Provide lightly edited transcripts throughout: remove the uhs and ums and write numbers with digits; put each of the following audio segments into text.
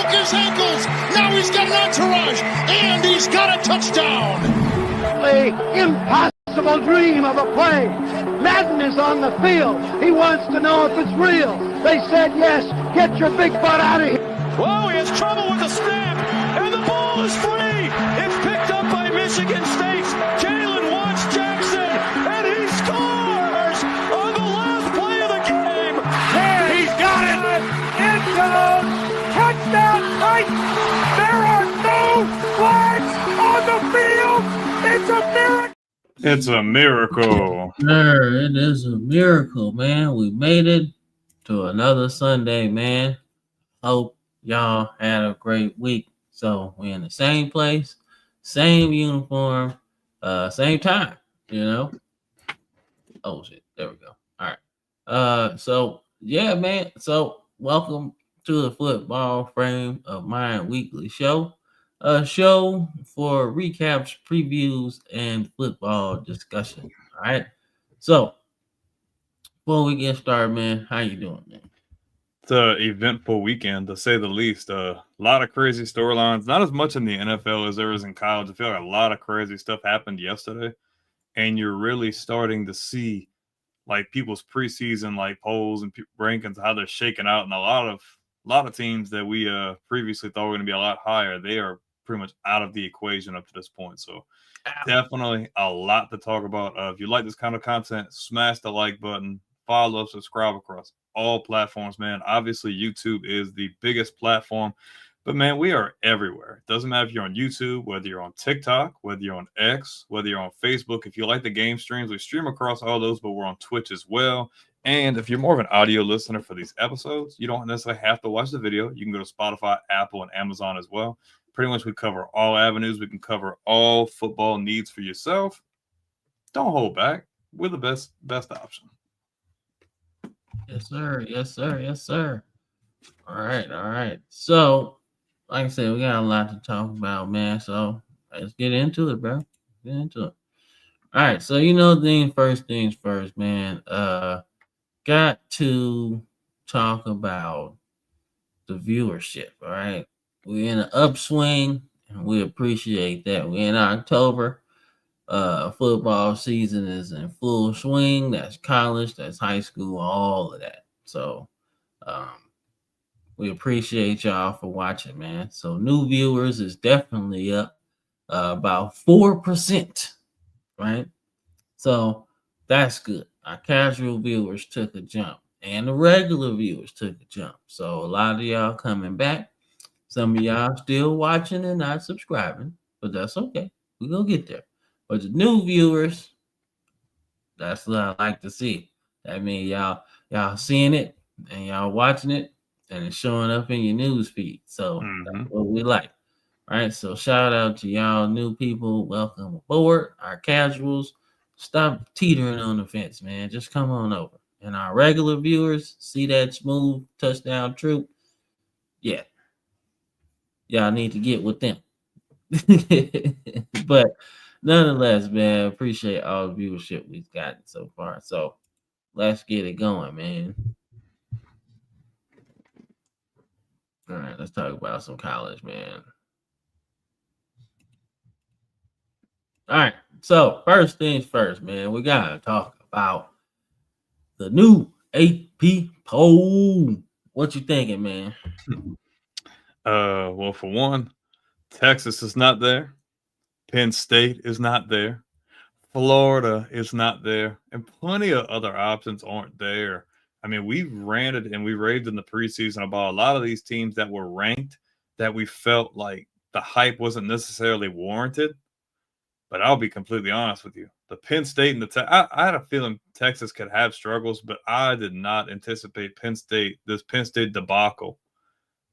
broke his ankles. Now he's got an entourage, and he's got a touchdown. The impossible dream of a play. Madden is on the field. He wants to know if it's real. They said yes. Get your big butt out of here. Whoa, he has trouble with the snap, and the ball is free. It's picked up by Michigan State's Jalen Watts Jackson, and he scores on the last play of the game. There, he's got it. End zone. Touchdown, Titans. There are no flags on the field. It's a miracle. It's a miracle. Sure, it is a miracle, man. We made it to another Sunday, man. Hope y'all had a great week. So we're in the same place, same uniform, same time, you know. Oh shit, there we go. All right. So yeah, man. So welcome to the Football Frame of Mind weekly show. A show for recaps, previews, and football discussion. All right. So before we get started, man, how you doing, man? It's an eventful weekend, to say the least. A lot of crazy storylines. Not as much in the NFL as there is in college. I feel like a lot of crazy stuff happened yesterday, and you're really starting to see like people's preseason like polls and rankings, how they're shaking out, and a lot of teams that we previously thought were going to be a lot higher, they are pretty much out of the equation up to this point. So definitely a lot to talk about. If you like this kind of content, smash the like button, follow, subscribe across all platforms, man. Obviously, YouTube is the biggest platform, but man, we are everywhere. It doesn't matter if you're on YouTube, whether you're on TikTok, whether you're on X, whether you're on Facebook. If you like the game streams, we stream across all those, but we're on Twitch as well. And if you're more of an audio listener for these episodes, you don't necessarily have to watch the video. You can go to Spotify, Apple, and Amazon as well. Pretty much we cover all avenues. We can cover all football needs for yourself. Don't hold back. We're the best option. Yes, sir. Yes, sir. Yes, sir. All right. So, like I said, we got a lot to talk about, man. So let's get into it, bro. Get into it. All right. So things first, man. Got to talk about the viewership. All right. We're in an upswing, and we appreciate that. We're in October. Football season is in full swing. That's college, that's high school, all of that. So we appreciate y'all for watching, man. So new viewers is definitely up about 4%, right? So that's good. Our casual viewers took a jump, and the regular viewers took a jump. So a lot of y'all coming back. Some of y'all still watching and not subscribing, but that's okay. We're going to get there. But the new viewers, that's what I like to see. That means y'all seeing it and y'all watching it, and it's showing up in your news feed. So that's what we like. All right. So shout out to y'all new people. Welcome aboard. Our casuals, stop teetering on the fence, man. Just come on over. And our regular viewers, see that smooth touchdown troop? Yeah. Y'all need to get with them. But nonetheless, man, appreciate all the viewership we've gotten so far. So let's get it going, man. All right, let's talk about some college, man. All right, so first things first, man, we got to talk about the new AP poll. What you thinking, man? Well, for one, Texas is not there. Penn State is not there. Florida is not there. And plenty of other options aren't there. I mean, we ranted and we raved in the preseason about a lot of these teams that were ranked that we felt like the hype wasn't necessarily warranted. But I'll be completely honest with you. The Penn State and I had a feeling Texas could have struggles, but I did not anticipate this Penn State debacle,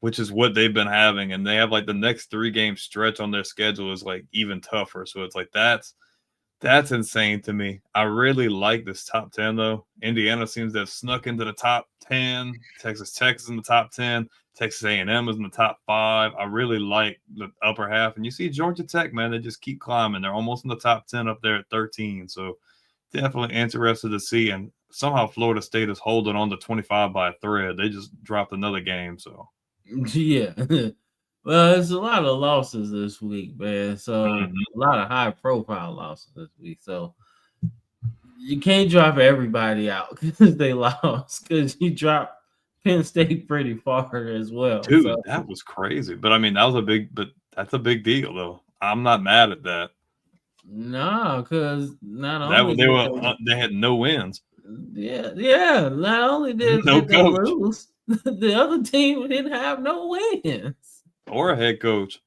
which is what they've been having. And they have like the next 3-game stretch on their schedule is like even tougher. So it's like that's insane to me. I really like this top 10 though. Indiana seems to have snuck into the top 10. Texas Tech is in the top 10. Texas A&M is in the top 5. I really like the upper half. And you see Georgia Tech, man, they just keep climbing. They're almost in the top 10 up there at 13. So definitely interested to see. And somehow Florida State is holding on to 25 by a thread. They just dropped another game. So Yeah. Well, it's a lot of losses this week, man. So Mhm. a lot of high profile losses this week. So you can't drop everybody out because they lost. Because you dropped Penn State pretty far as well. Dude, So that was crazy. But I mean, that's a big deal though. I'm not mad at that. no, because not That only they did were they had no wins, yeah, not only no did they coach lose, the other team didn't have no wins. or a head coach.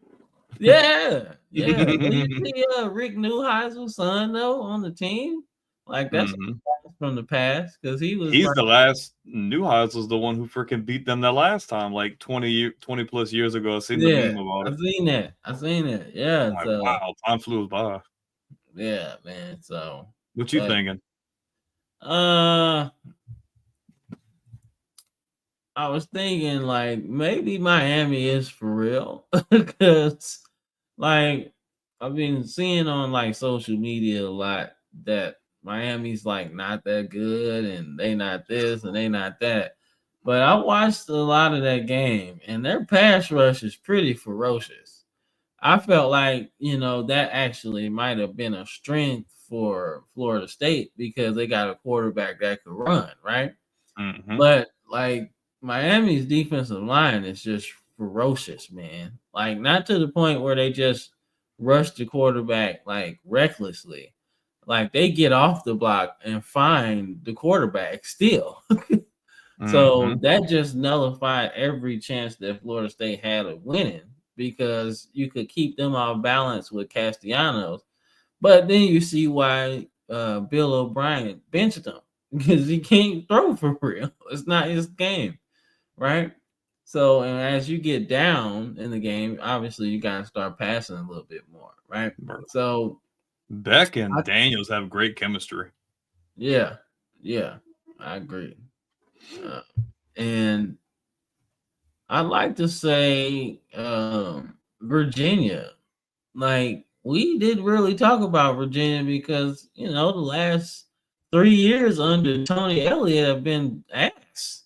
Yeah, yeah. Do you see Rick Neuheisel's son though on the team? Like that's Mhm. from the past because he was He's like, the last. Neuhaus was the one who freaking beat them the last time, like 20 plus years ago. I seen the yeah, meme about I it. seen that. I seen that. Yeah, I'm like, so wow, time flew by. yeah, man. So, What you but thinking? uh, I was thinking like maybe Miami is for real because like I've been seeing on like social media a lot that Miami's like not that good and they not this and they not that. But I watched a lot of that game and their pass rush is pretty ferocious. I felt like, that actually might have been a strength for Florida State because they got a quarterback that could run, right? Hmm. But like Miami's defensive line is just ferocious, man. Like not to the point where they just rush the quarterback like recklessly. Like they get off the block and find the quarterback still. So Hmm. that just nullified every chance that Florida State had of winning because you could keep them off balance with Castellanos. But then you see why Bill O'Brien benched him because he can't throw for real. It's not his game, right? So, and as you get down in the game, obviously you got to start passing a little bit more, right? So, Beck I, and Daniels have great chemistry. yeah, yeah, I agree. Uh, and I like to say Virginia. Like we didn't really talk about Virginia because the last 3 years under Tony Elliott have been ass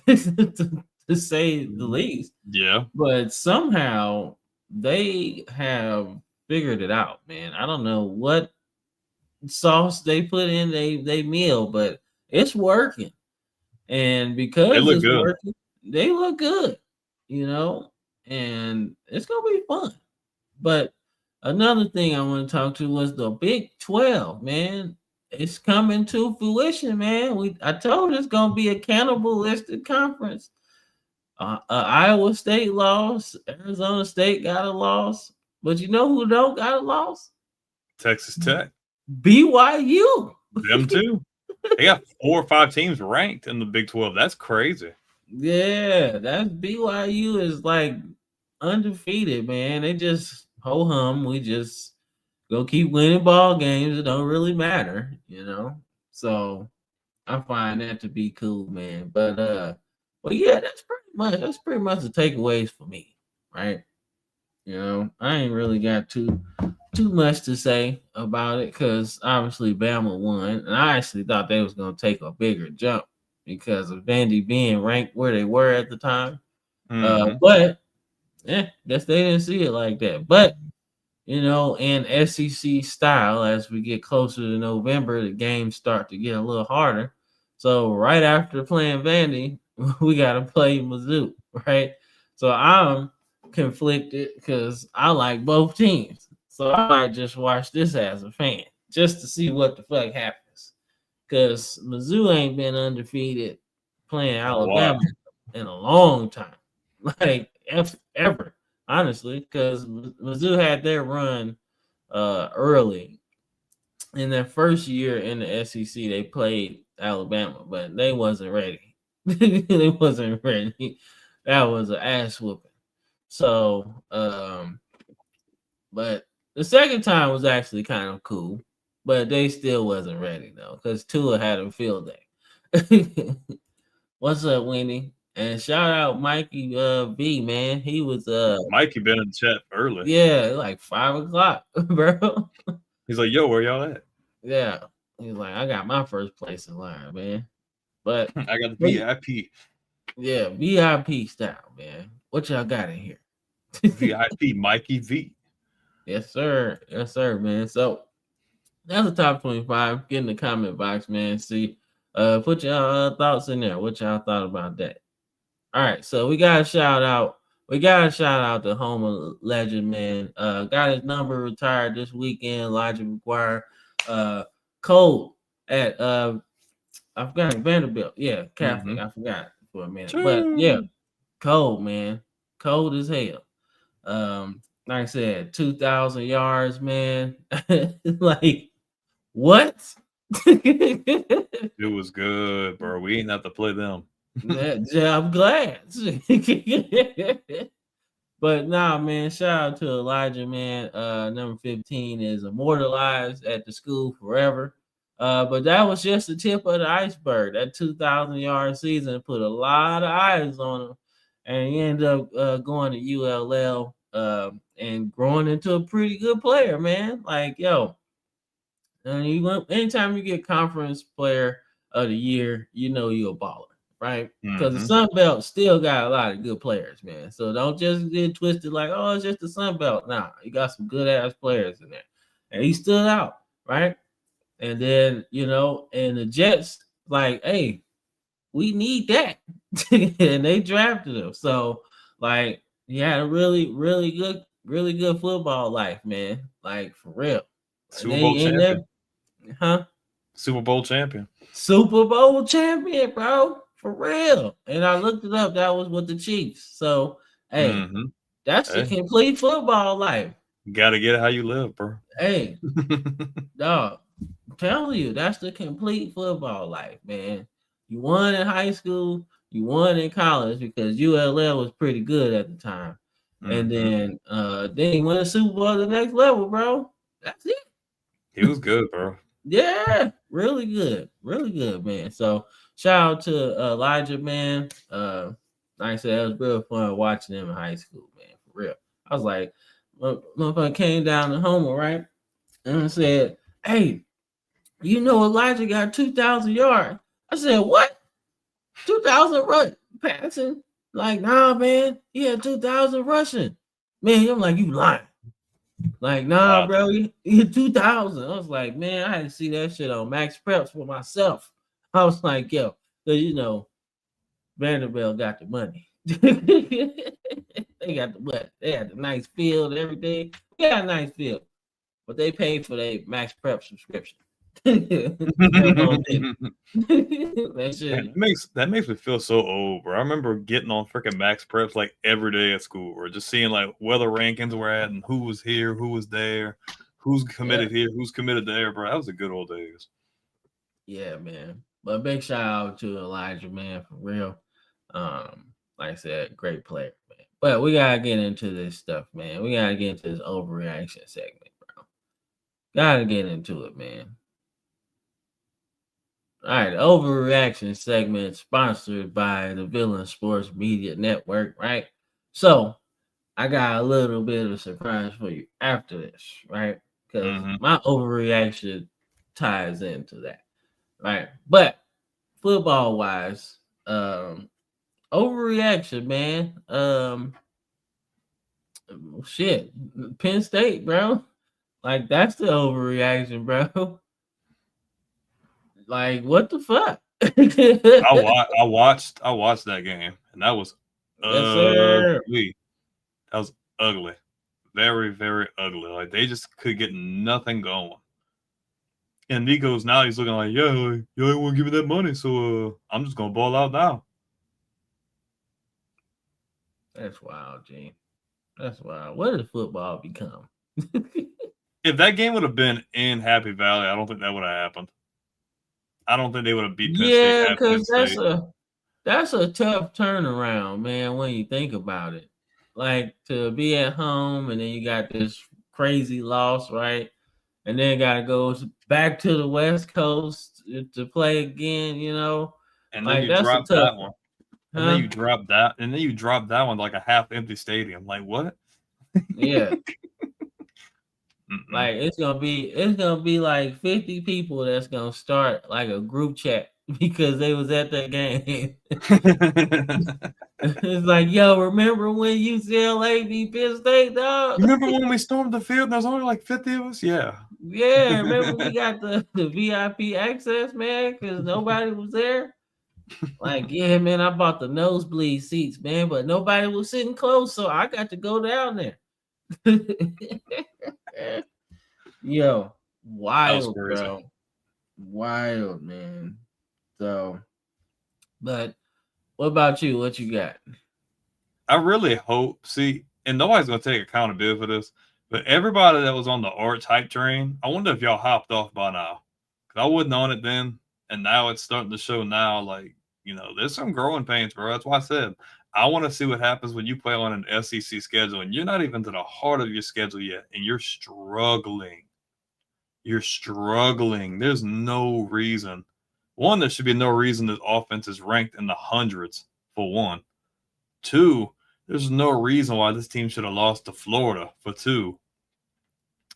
to say the least. Yeah, But somehow they have figured it out, man. I don't know what sauce they put in they meal, but it's working. And they because look it's good. working, they look good, you know, and it's gonna be fun. But another thing I want to talk to was the Big 12, man. It's coming to fruition, man. I told it's gonna be a cannibalistic conference. Iowa State lost, Arizona State got a loss, but you know who don't got a loss? Texas Tech, BYU. them too. They got 4 or 5 teams ranked in the Big 12. That's crazy. Yeah, that's BYU is like undefeated, man. They just ho hum. We just go keep winning ball games. It don't really matter. So I find that to be cool, man. But yeah, that's pretty much the takeaways for me, right? I ain't really got too much to say about it because obviously Bama won, and I actually thought they was gonna take a bigger jump because of Vandy being ranked where they were at the time. Hmm. But guess they didn't see it like that. But in SEC style, as we get closer to November, the games start to get a little harder. So right after playing Vandy, we got to play Mizzou, right? So I'm conflicted because I like both teams. So I might just watch this as a fan just to see what the fuck happens. Because Mizzou ain't been undefeated playing In a while. Alabama in a long time, like ever honestly, because Mizzou had their run early. In their first year in the SEC, they played Alabama, but they wasn't ready. They wasn't ready. That was an ass whooping. So, but the second time was actually kind of cool, but they still wasn't ready though, because Tua had a field day. What's up, Winnie? And shout out Mikey B, man. He was Mikey been in the chat early. yeah, like 5 o'clock, bro. He's like, "Yo, where y'all at?" Yeah. He's like, I got my first place in line, man. But I got the VIP. yeah, VIP style, man. What y'all got in here? VIP Mikey V. Yes, sir. Yes, sir, man. So that's the top 25. Get in the comment box, man. See, put your thoughts in there. What y'all thought about that? All right, so we got a shout out. We got a shout out to Houma legend, man. Got his number retired this weekend. Elijah McGuire, Cole at I forgot Vanderbilt. Yeah, Catholic. I forgot for a minute, but yeah, cold, man. Cold as hell. Like I said, 2,000 yards, man. Like what? It was good, bro. We ain't have to play them. Yeah, I'm glad. But nah, man, shout out to Elijah, man. Number 15 is immortalized at the school forever. But that was just the tip of the iceberg. That 2,000-yard season put a lot of eyes on him, and he ended up going to ULL and growing into a pretty good player, man. Like, yo, and anytime you get conference player of the year, you know you're a baller, right? Because the Sun Belt still got a lot of good players, man. So don't just get twisted like, oh, it's just the Sun Belt. Nah, you got some good ass players in there, and he stood out, right? And then and the Jets like, hey, we need that, and they drafted him. So like, he had a really good football life, man. Like for real. Super Bowl champion. Huh? Super Bowl champion. Super Bowl champion, bro. For real. And I looked it up. That was with the Chiefs. So, hey, that's the complete football life. Gotta get it how you live, bro. Hey, dog, I'm telling you, that's the complete football life, man. You won in high school, you won in college because ULL was pretty good at the time. And then you won the Super Bowl at the next level, bro. That's it. He was good, bro. Yeah, really good, man. So shout out to Elijah, man. Like I said, it was real fun watching him in high school, man. For real. I was like, motherfucker came down to Houma, right? And said, hey, Elijah got 2,000 yards. I said, what? 2,000 passing? Like, nah, man, he had 2,000 rushing. Man, I'm like, you lying. Like, nah, bro, he 2,000. I was like, man, I had to see that shit on Max Preps for myself. I was like, yo, because Vanderbilt got the money. They got the money. They had the nice field and everything. They got a nice field, but they paid for their Max Prep subscription. That makes me feel so old, bro. I remember getting on freaking Max Preps like every day at school, or just seeing like where the rankings were at and who was here, who was there, who's committed here, who's committed there, bro. That was the good old days. Yeah, man. But big shout out to Elijah, man, for real. Like I said, great player, man. But we gotta get into this stuff, man. We gotta get into this overreaction segment, bro. Gotta get into it, man. All right, the overreaction segment sponsored by the Villain Sports Media Network, right? So I got a little bit of a surprise for you after this, right? Because my overreaction ties into that, right? But football wise, overreaction, man. Shit, Penn State, bro. Like that's the overreaction, bro. Like what the fuck? I watched that game, and that was ugly. That was ugly, very very ugly. Like they just could get nothing going. And Nico's now he's looking like, yeah, like, you ain't want to give me that money, so I'm just gonna ball out now. That's wild, Gene. That's wild. What did football become? If that game would have been in Happy Valley, I don't think that would have happened. I don't think they would have beat Penn State. Yeah, because that's a tough turnaround, man, when you think about it. Like to be at home and then you got this crazy loss, right? And then got to go back to the West Coast to play again, And like, then you drop that one. And then you drop that. And then you drop that one like a half-empty stadium. Like what? Yeah. Like it's gonna be like 50 people that's gonna start like a group chat because they was at that game. It's like, yo, remember when UCLA beat Penn State, dog? Remember when we stormed the field and there's only like 50 of us? Yeah. Yeah, remember we got the VIP access, man, because nobody was there. Like, yeah, man, I bought the nosebleed seats, man, but nobody was sitting close, so I got to go down there. Yo, wild, bro. Wild, man. So, but what about you? What you got? I really hope, and nobody's going to take accountability for this, but everybody that was on the Arch hype train, I wonder if y'all hopped off by now. Because I wasn't on it then, and now it's starting to show now, like, there's some growing pains, bro. That's why I said, I want to see what happens when you play on an SEC schedule, and you're not even to the heart of your schedule yet, and you're struggling. You're struggling. There's no reason. One, there should be no reason this offense is ranked in the hundreds, for one. Two, there's no reason why this team should have lost to Florida, for two.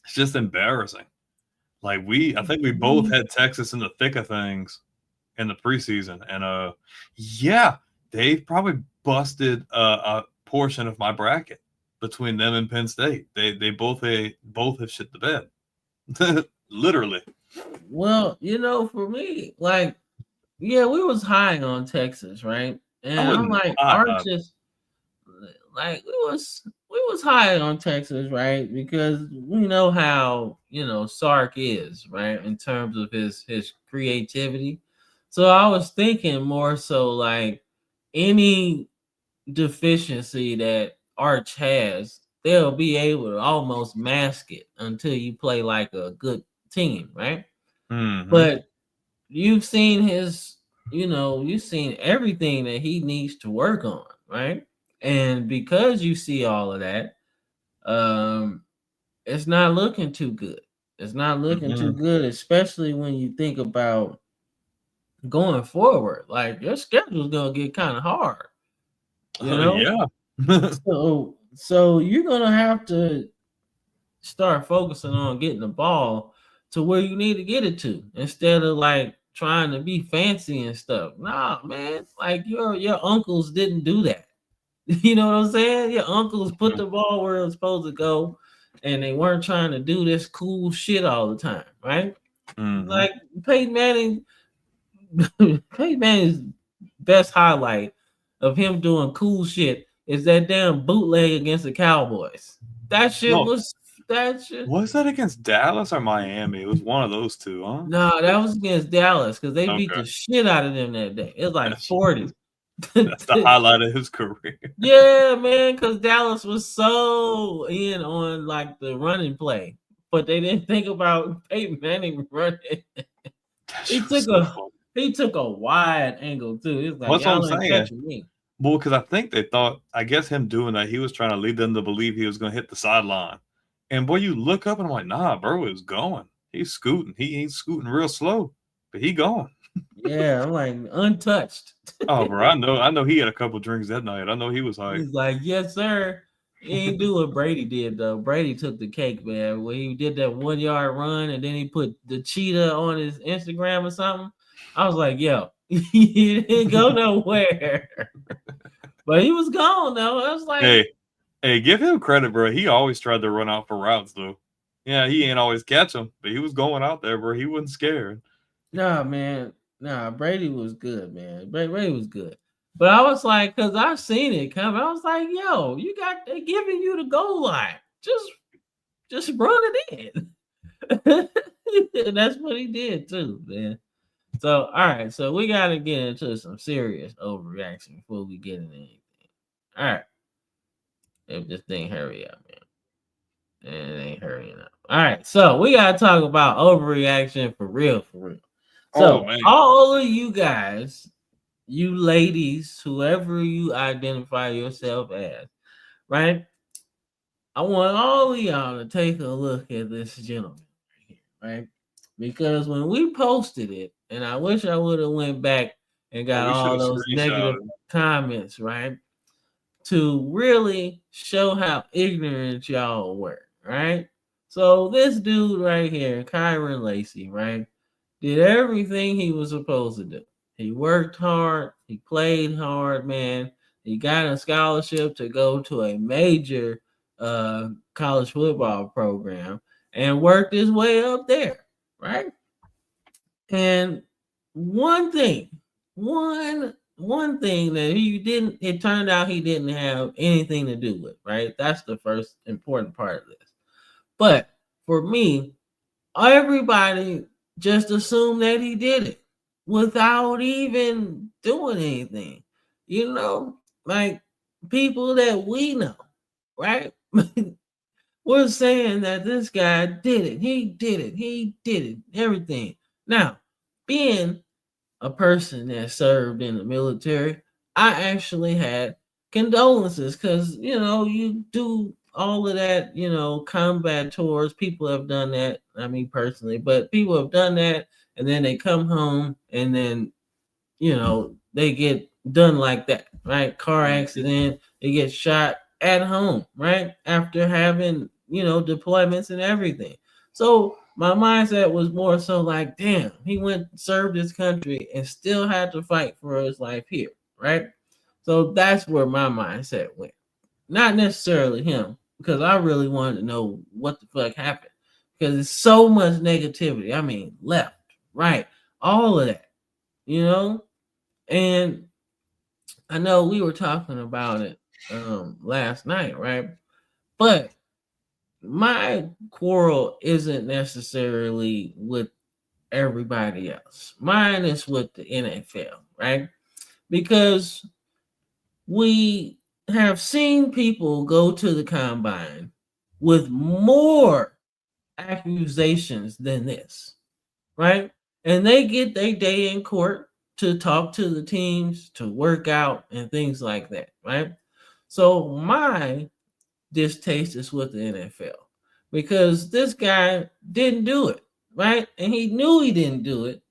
It's just embarrassing. Like, I think we both had Texas in the thick of things in the preseason. And, yeah, they've probably busted a portion of my bracket between them and Penn State. They both have shit the bed. Literally. Well, for me, like, yeah, we was high on Texas, right? And I'm like, Arches, like we was high on Texas, right? Because we know how Sark is, right, in terms of his creativity. So I was thinking more so like any deficiency that Arch has, they'll be able to almost mask it until you play like a good team, right? Mm-hmm. But you've seen you've seen everything that he needs to work on, right? And because you see all of that, it's not looking too good. It's not looking too good, especially when you think about going forward. Like, your schedule's gonna get kind of hard. Yeah. So you're gonna have to start focusing on getting the ball to where you need to get it to, instead of like trying to be fancy and stuff. Nah, man, like your uncles didn't do that. You know what I'm saying? Your uncles put the ball where it was supposed to go, and they weren't trying to do this cool shit all the time, right? Mm-hmm. Like Peyton Manning's best highlight of him doing cool shit is that damn bootleg against the Cowboys. That shit was that shit. Was that against Dallas or Miami? It was one of those two, huh? No, that was against Dallas because they beat the shit out of them that day. It was like 40. That's the highlight of his career. Yeah, man, because Dallas was so in on like the running play, but they didn't think about Peyton Manning running. He took a wide angle too. He was like, y'all ain't catching me. Well, because I think they thought, I guess him doing that, he was trying to lead them to believe he was going to hit the sideline. And boy, you look up and I'm like, nah, bro, it's going. He's scooting. He's scooting real slow, but he going. Yeah, I'm like untouched. Oh, bro, I know he had a couple drinks that night. I know he was hyped. He's like, yes, sir. He ain't do what Brady did though. Brady took the cake, man. When he did that 1 yard run and then he put the cheetah on his Instagram or something. I was like, yo, he didn't go nowhere. But he was gone though. I was like, hey, give him credit, bro. He always tried to run out for routes though. Yeah, he ain't always catch them, but he was going out there, bro. He wasn't scared. Nah, man. Nah, Brady was good, man. Brady was good. But I was like, because I've seen it coming. I was like, yo, they giving you the goal line. Just run it in. And that's what he did too, man. So, all right. So we got to get into some serious overreaction before we get into anything. All right. If this thing hurry up, man. And it ain't hurrying up. All right. So we got to talk about overreaction for real, for real. So all of you guys, you ladies, whoever you identify yourself as, right? I want all of y'all to take a look at this gentleman right here, right? Because when we posted it, and I wish I would have went back and got all those negative comments, right? To really show how ignorant y'all were, right? So this dude right here, Kyron Lacy, right, did everything he was supposed to do. He worked hard. He played hard, man. He got a scholarship to go to a major college football program and worked his way up there, right? And one thing that it turned out he didn't have anything to do with, right? That's the first important part of this. But for me, everybody just assumed that he did it without even doing anything. You know, like people that we know, right? We're saying that this guy did it. He did it. He did it. Everything. Now, being a person that served in the military, I actually had condolences because, you do all of that, combat tours. People have done that. I mean, personally, but people have done that. And then they come home and then, they get done like that, right? Car accident, they get shot at home, right? After having, deployments and everything. So my mindset was more so like, damn, he went served his country and still had to fight for his life here, right? So that's where my mindset went. Not necessarily him, because I really wanted to know what the fuck happened. Because there's so much negativity. I mean, left, right, all of that, And I know we were talking about it last night, right? But my quarrel isn't necessarily with everybody else. Mine is with the NFL, right? Because we have seen people go to the combine with more accusations than this, right? And they get their day in court to talk to the teams, to work out, and things like that, right? So my distaste is with the NFL because this guy didn't do it, right? And he knew he didn't do it,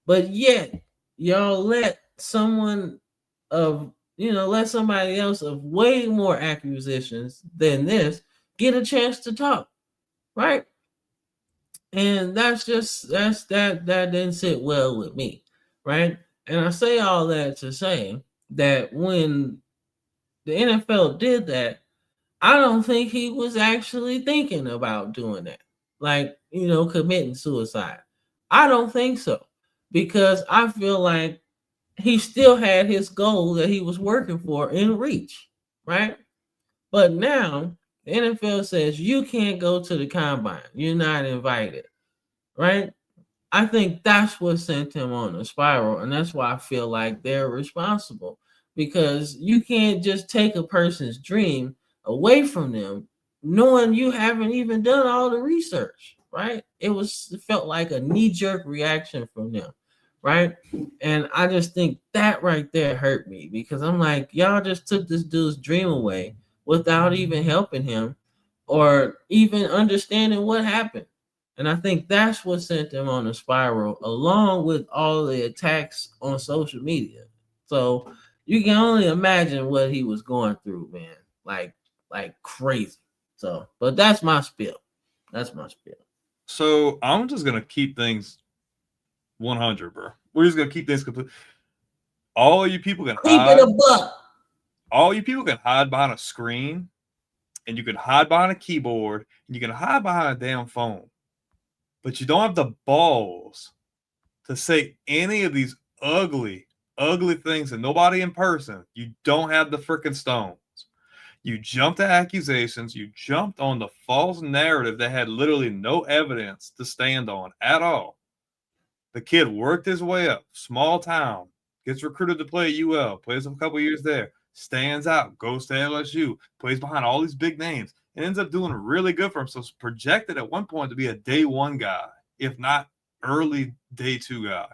but yet y'all let somebody else of way more accusations than this get a chance to talk, right? And that didn't sit well with me, right? And I say all that to say that when the NFL did that, I don't think he was actually thinking about doing that, like, committing suicide. I don't think so, because I feel like he still had his goal that he was working for in reach, right? But now the NFL says you can't go to the combine. You're not invited, right? I think that's what sent him on a spiral, and that's why I feel like they're responsible, because you can't just take a person's dream away from them knowing you haven't even done all the research, right? It felt like a knee-jerk reaction from them, right? And I just think that right there hurt me, because I'm like, y'all just took this dude's dream away without even helping him or even understanding what happened. And I think that's what sent him on a spiral, along with all the attacks on social media. So you can only imagine what he was going through, man. Like crazy. So, but that's my spiel. That's my spiel. So I'm just gonna keep things 100, bro. We're just gonna keep things complete. All you people can keep hide. It a buck. All you people can hide behind a screen, and you can hide behind a keyboard, and you can hide behind a damn phone. But you don't have the balls to say any of these ugly, ugly things to nobody in person. You don't have the freaking stones. You jumped to accusations. You jumped on the false narrative that had literally no evidence to stand on at all. The kid worked his way up, small town, gets recruited to play at UL, plays a couple years there, stands out, goes to LSU, plays behind all these big names, and ends up doing really good for himself. Projected at one point to be a day one guy, if not early day two guy.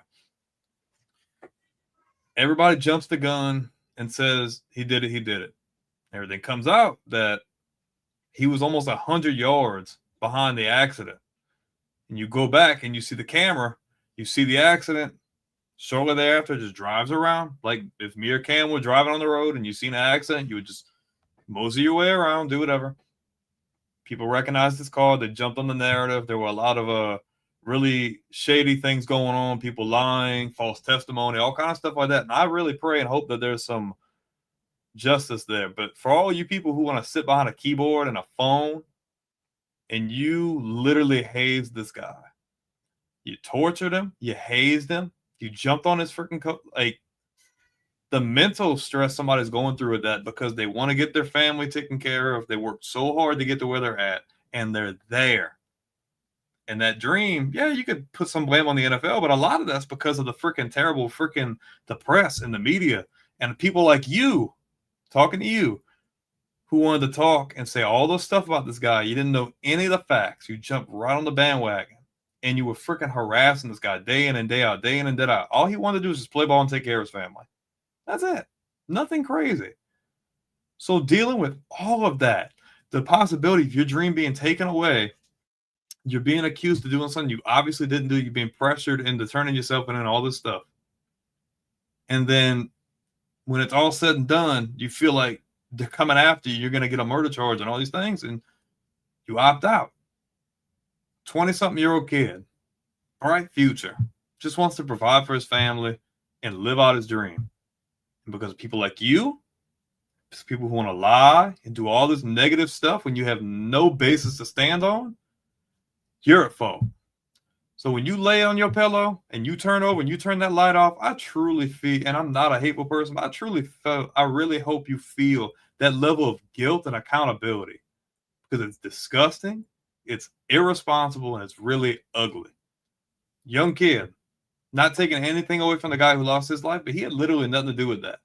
Everybody jumps the gun and says he did it, he did it. Everything comes out that he was almost 100 yards behind the accident. And you go back and you see the camera, you see the accident. Shortly thereafter, just drives around. Like if me or Cam were driving on the road and you seen an accident, you would just mosey your way around, do whatever. People recognized his car. They jumped on the narrative. There were a lot of really shady things going on, people lying, false testimony, all kinds of stuff like that. And I really pray and hope that there's some justice there. But for all you people who want to sit behind a keyboard and a phone and you literally hazed this guy, you tortured him, you hazed him, you jumped on his freaking coat, like the mental stress somebody's going through with that because they want to get their family taken care of. They worked so hard to get to where they're at, and they're there. And that dream, yeah, you could put some blame on the NFL, but a lot of that's because of the freaking terrible the press and the media and people like you, talking to you, who wanted to talk and say all those stuff about this guy. You didn't know any of the facts. You jumped right on the bandwagon, and you were freaking harassing this guy day in and day out, day in and day out. All he wanted to do was just play ball and take care of his family. That's it. Nothing crazy. So dealing with all of that, the possibility of your dream being taken away, you're being accused of doing something you obviously didn't do, you're being pressured into turning yourself in and all this stuff. And then when it's all said and done, you feel like they're coming after you, you're going to get a murder charge and all these things, and you opt out. 20-something-year-old kid, bright future, just wants to provide for his family and live out his dream. And because of people like you, people who want to lie and do all this negative stuff when you have no basis to stand on, you're at fault. So when you lay on your pillow and you turn over and you turn that light off, I truly feel, and I'm not a hateful person, but I really hope you feel that level of guilt and accountability, because it's disgusting, it's irresponsible, and it's really ugly. Young kid, not taking anything away from the guy who lost his life, but he had literally nothing to do with that.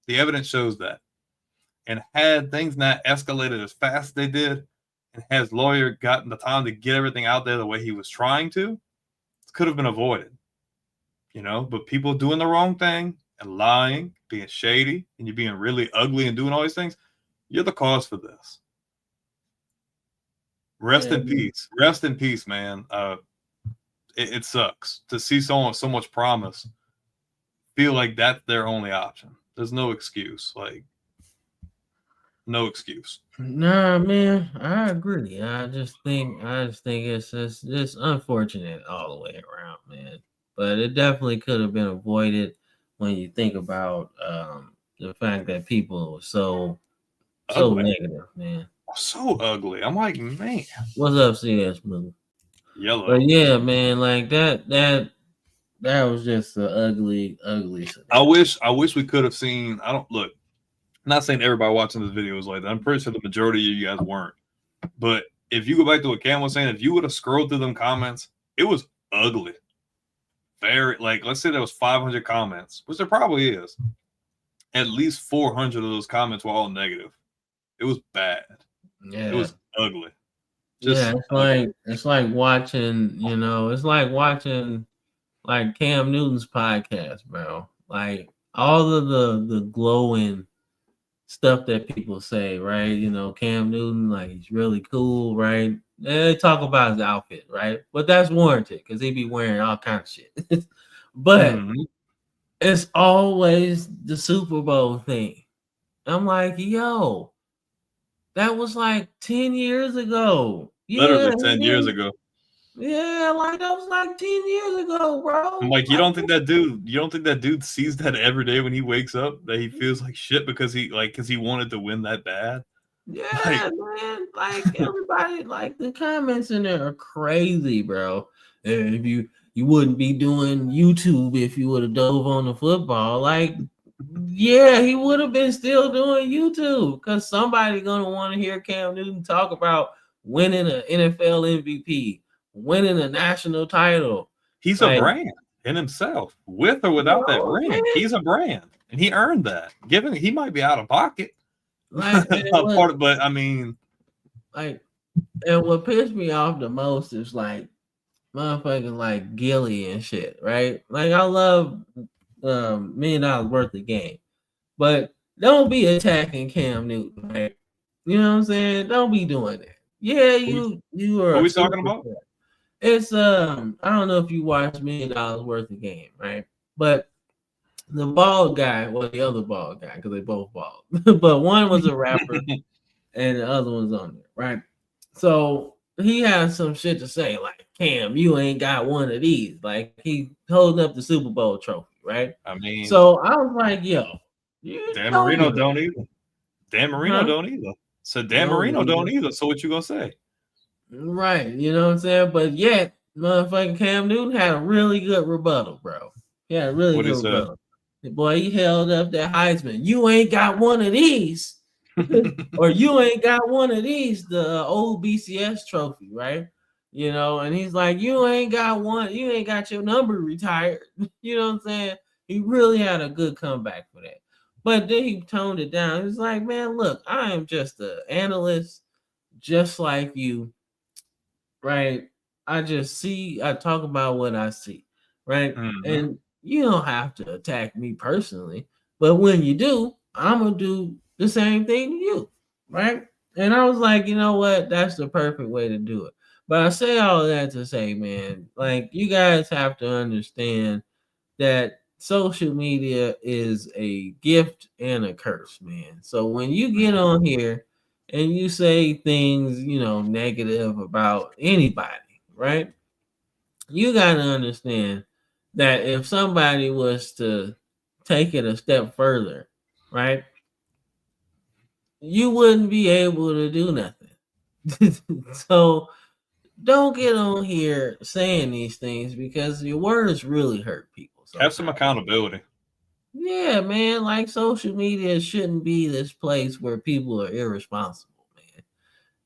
The evidence shows that. And had things not escalated as fast as they did, and has lawyer gotten the time to get everything out there the way he was trying to, it could have been avoided. But people doing the wrong thing and lying, being shady, and you being really ugly and doing all these things, you're the cause for this. Rest in peace. Rest in peace, man. It sucks to see someone with so much promise feel like that's their only option. There's no excuse. No excuse. Nah, man, I agree. I just think it's unfortunate all the way around, man. But it definitely could have been avoided when you think about the fact that people were so negative, man. So ugly. I'm like, man. What's up, CS Blue? Yellow. But yeah, man, like that was just an ugly scenario. I wish we could have seen. I'm not saying everybody watching this video was like that. I'm pretty sure the majority of you guys weren't. But if you go back to what Cam was saying, if you would have scrolled through them comments, it was ugly. Very, let's say there was 500 comments, which there probably is. At least 400 of those comments were all negative. It was bad. Yeah. It was ugly. It's like watching, it's like watching Cam Newton's podcast, bro. Like all of the glowing stuff that people say, right? Cam Newton, he's really cool, right? They talk about his outfit, right? But that's warranted because he be wearing all kinds of shit. But it's always the Super Bowl thing. I'm like, yo, that was 10 years ago. Literally 10 years ago. Yeah, that was 10 years ago, bro. I'm like, you don't think that dude sees that every day when he wakes up, that he feels like shit because he wanted to win that bad? Yeah, man. Everybody, the comments in there are crazy, bro. And if you wouldn't be doing YouTube if you would have dove on the football. Yeah, he would have been still doing YouTube because somebody gonna want to hear Cam Newton talk about winning an NFL MVP, winning a national title. He's a brand in himself, with or without that ring. Man. He's a brand, and he earned that. Given he might be out of pocket, but I mean, and what pissed me off the most is motherfucking Gilly and shit, right? I love $1 million worth of game, but don't be attacking Cam Newton, right? You know what I'm saying? Don't be doing that. Yeah, you are. What are we talking about? It's I don't know if you watch $1 million worth of game, right? But the bald guy, the other bald guy, because they both bald, but one was a rapper and the other one's on there, right? So he has some shit to say, Cam, you ain't got one of these. Like he holding up the Super Bowl trophy, right? I mean, So I was like, yo, you Dan don't Marino even, don't either. Dan Marino don't either. So Dan Marino don't either. So what you gonna say? Right, you know what I'm saying? But yet, motherfucking Cam Newton had a really good rebuttal, bro. He had a really good rebuttal. Boy, he held up that Heisman. You ain't got one of these, or you ain't got one of these, the old BCS trophy, right? You know, and he's like, you ain't got one, you ain't got your number retired. You know what I'm saying? He really had a good comeback for that. But then he toned it down. He's like, man, look, I am just an analyst, just like you. Right? I talk about what I see, right? Mm-hmm. And you don't have to attack me personally, but when you do, I'm gonna do the same thing to you, right? And I was like, you know what? That's the perfect way to do it. But I say all of that to say, man, like you guys have to understand that social media is a gift and a curse, man. So when you get on here and you say things, negative about anybody, right? You got to understand that if somebody was to take it a step further, right? You wouldn't be able to do nothing. So don't get on here saying these things because your words really hurt people. Have some accountability. Yeah, man. Like social media shouldn't be this place where people are irresponsible, man.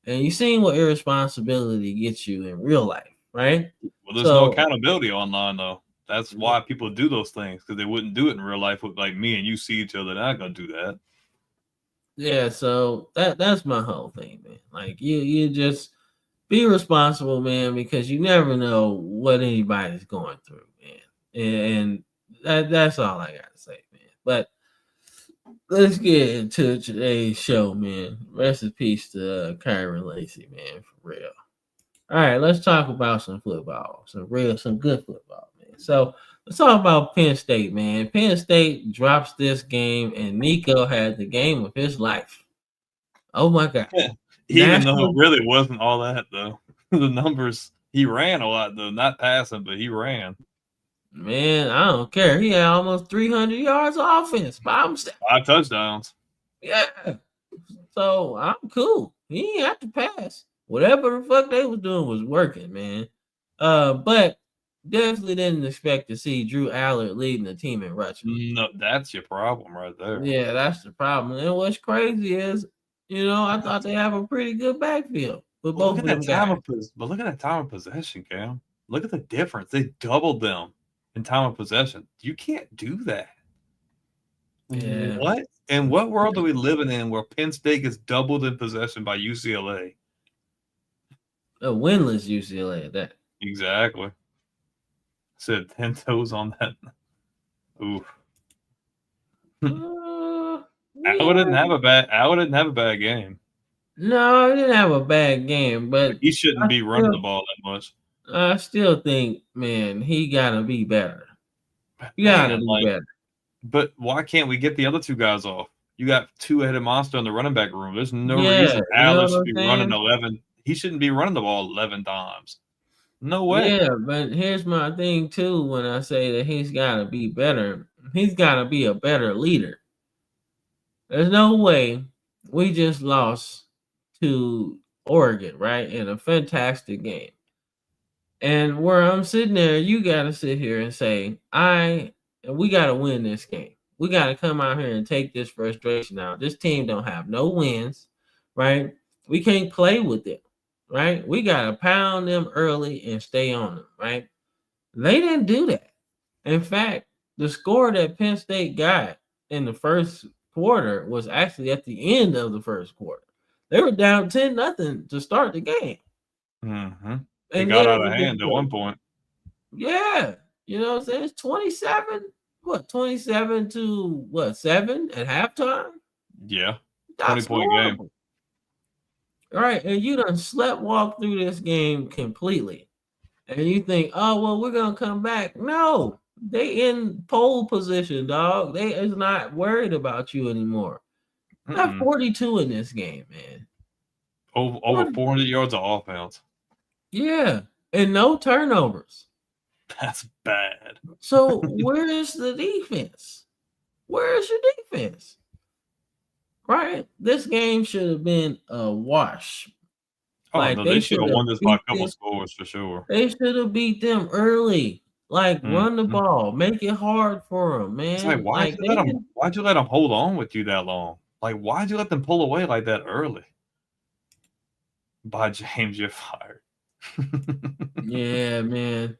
And you seen what irresponsibility gets you in real life, right? Well, there's no accountability online though. That's why people do those things, because they wouldn't do it in real life with like me and you see each other. They're not gonna do that. Yeah, so that's my whole thing, man. Like you just be responsible, man, because you never know what anybody's going through, man. And that's all I gotta say, man. But let's get into today's show, man. Rest in peace to Kyron Lacy, man, for real. All right, let's talk about some football, some good football, man. So let's talk about Penn State, man. Penn State drops this game, and Nico had the game of his life. Oh my God! Even though it really wasn't all that though. The numbers, he ran a lot though, not passing, but he ran. Man, I don't care. He had almost 300 yards of offense by himself. 5 touchdowns. Yeah. So I'm cool. He ain't have to pass. Whatever the fuck they was doing was working, man. But definitely didn't expect to see Drew Allard leading the team in rushing. No, that's your problem right there. Yeah, that's the problem. And what's crazy is, I thought they have a pretty good backfield with both of them guys. But look at that time of possession, Cam. Look at the difference. They doubled them in time of possession. You can't do that. Yeah. What? In what world are we living in where Penn State gets doubled in possession by UCLA? A winless UCLA at that. Exactly. Said 10 toes on that. Oof. Allen didn't have a bad game. No, he didn't have a bad game, but he shouldn't be running the ball that much. I still think, man, he gotta be better. You gotta be better. But why can't we get the other two guys off? You got two-headed monster in the running back room. There's no reason Allen should be running 11. He shouldn't be running the ball 11 times. No way. Yeah, but here's my thing too. When I say that he's gotta be better, he's gotta be a better leader. There's no way we just lost to Oregon, right? In a fantastic game. And where I'm sitting there, you got to sit here and say, we got to win this game. We got to come out here and take this frustration out. This team don't have no wins, right? We can't play with them, right? We got to pound them early and stay on them, right? They didn't do that. In fact, the score that Penn State got in the first quarter was actually at the end of the first quarter. They were down 10-0 to start the game. Mm-hmm. It got out of hand at one point. Yeah. You know what I'm saying? It's 27 to 7 at halftime? Yeah. 20-point game. All right. And you done walk through this game completely. And you think, oh, well, we're going to come back. No. They in pole position, dog. They is not worried about you anymore. Got 42 in this game, man. Over 400 yards of offense. Yeah. and no turnovers. That's bad. So where is the defense? Where is your defense? Right? This game should have been a wash. Oh, Like no, they they should should have have won this by a couple scores for sure. They should have beat them early. Like run the Mhm. ball, make it hard for them, It's like, man. Like why'd you let them hold on with you that long? Like, why'd you let them pull away like that early? By James, you're fired. yeah, man.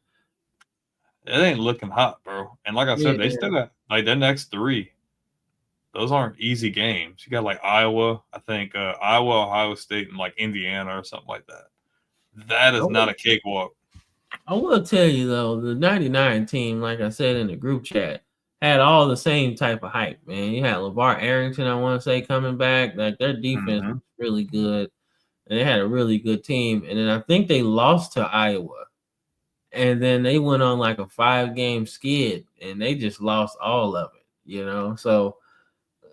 It ain't looking hot, bro. And like I said, they still got like their next 3. Those aren't easy games. You got like Iowa, I think Iowa, Ohio State, and like Indiana or something like that. That is not a cakewalk. I will tell you though, the 99 team, like I said in the group chat, had all the same type of hype, man. You had LeVar Arrington, I want to say, coming back. Like their defense was really good. And they had a really good team. And then I think they lost to Iowa. And then they went on like a 5-game skid and they just lost all of it, you know. So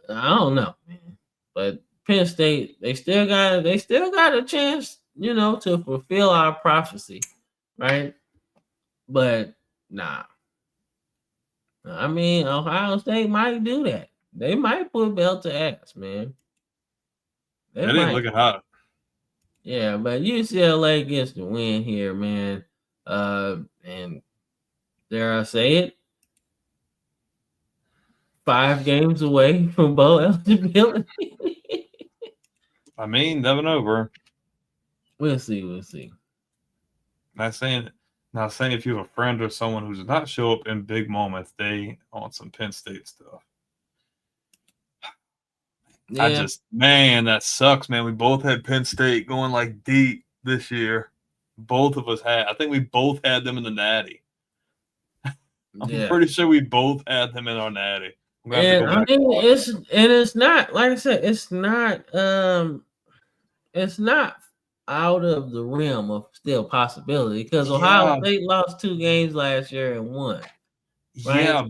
I don't know, man. But Penn State, they still got a chance, you know, to fulfill our prophecy, right? But nah. I mean, Ohio State might do that. They might put belt to ass, man. They ain't looking hot. Yeah, but UCLA gets the win here, man. And dare I say it, 5 games away from bowl eligibility. I mean, never know, bro. We'll see. Not saying if you have a friend or someone who does not show up in big moments, they want some Penn State stuff. Yeah. Man, that sucks, man. We both had Penn State going like deep this year. Both of us had. I think we both had them in the Natty. I'm pretty sure we both had them in our Natty. And I mean, it's not, like I said, it's not out of the realm of still possibility because Ohio State lost 2 games last year and won. Right? Yeah,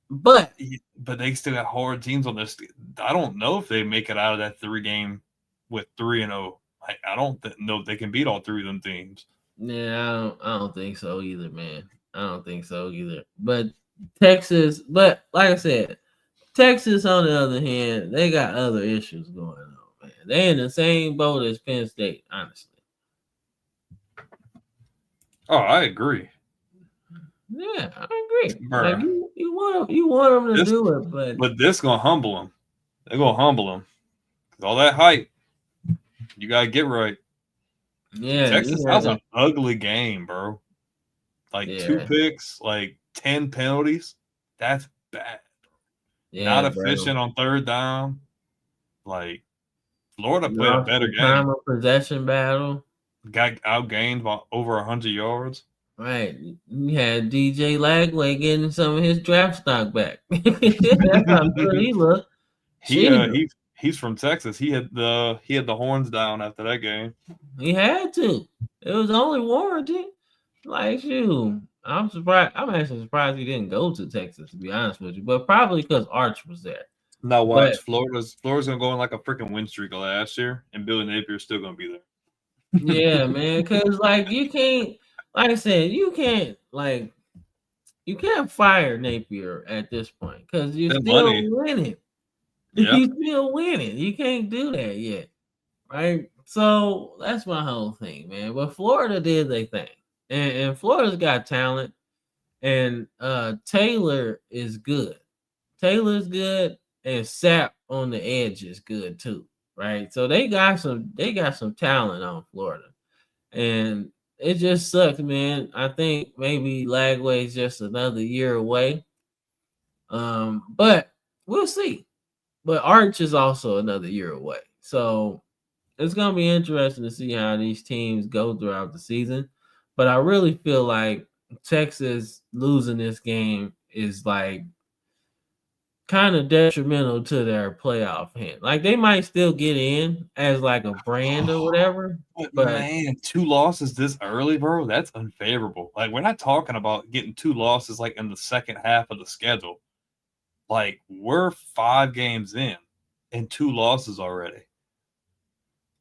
but they still got hard teams on this. I don't know if they make it out of that 3-game with 3-0. I don't know if they can beat all 3 of them teams. Yeah, I don't think so either, man. I don't think so either. But Texas, like I said, Texas on the other hand, they got other issues going on, man. They in the same boat as Penn State, honestly. Oh, I agree. Yeah, I agree. Like you want them to do it, but this gonna humble them. They're gonna humble them because all that hype, you gotta get right. Yeah, Texas has an ugly game, bro. Like 2 picks, like 10 penalties. That's bad. Not efficient on 3rd down. Like Florida played a better game. Time of possession battle. Got outgained by over 100 yards. Right. You had DJ Lagway getting some of his draft stock back. That's how good he looked. He's from Texas. He had the horns down after that game. He had to. It was only warranted. Like, shoot. I'm surprised. I'm actually surprised he didn't go to Texas, to be honest with you. But probably because Arch was there. Now watch. Florida's gonna go on like a freaking win streak last year, and Billy Napier's still gonna be there. Yeah, man. Because like you can't, like I said, you can't fire Napier at this point because you're still winning. Yeah. You're still winning. You can't do that yet, right? So that's my whole thing, man. But Florida did their thing, and Florida's got talent, and Taylor is good. Taylor's good, and Sapp on the edge is good too, right? So they got some talent on Florida, and it just sucks, man. I think maybe Lagway's just another year away, but we'll see. But Arch is also another year away, so it's gonna be interesting to see how these teams go throughout the season. But I really feel like Texas losing this game is like kind of detrimental to their playoff hand. Like they might still get in as like a brand or whatever. But man, 2 losses this early, bro, that's unfavorable. Like we're not talking about getting 2 losses like in the second half of the schedule. Like we're 5 games in and 2 losses already.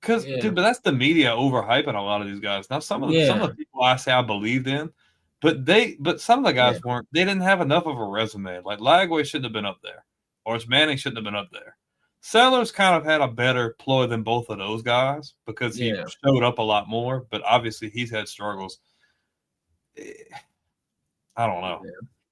But that's the media overhyping a lot of these guys. Now some of the why I say I believed in. But some of the guys weren't. They didn't have enough of a resume. Like Lagway shouldn't have been up there, or Manning shouldn't have been up there. Sellers kind of had a better ploy than both of those guys because he showed up a lot more. But obviously, he's had struggles. I don't know.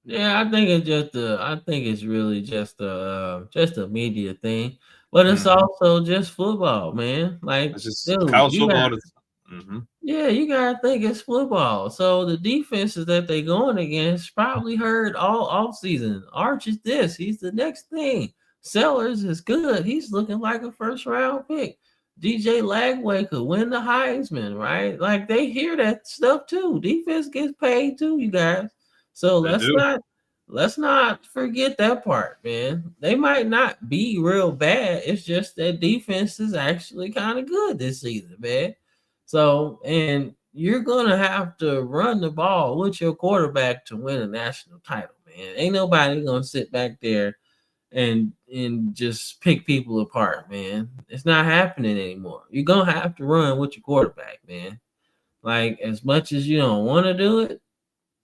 Yeah, I think it's really just a media thing, but it's also just football, man. Like, It's just dude, college football. yeah, you gotta think it's football. So the defenses that they going against probably heard all off season. Arch is this, he's the next thing. Sellers is good. He's looking like a first round pick. DJ Lagway could win the Heisman, right? Like, they hear that stuff too. Defense gets paid too, you guys. So let's not forget that part, man. They might not be real bad. It's just that defense is actually kind of good this season, man. So, and you're gonna have to run the ball with your quarterback to win a national title, man. Ain't nobody gonna sit back there and just pick people apart, man. It's not happening anymore. You're gonna have to run with your quarterback, man. Like, as much as you don't want to do it,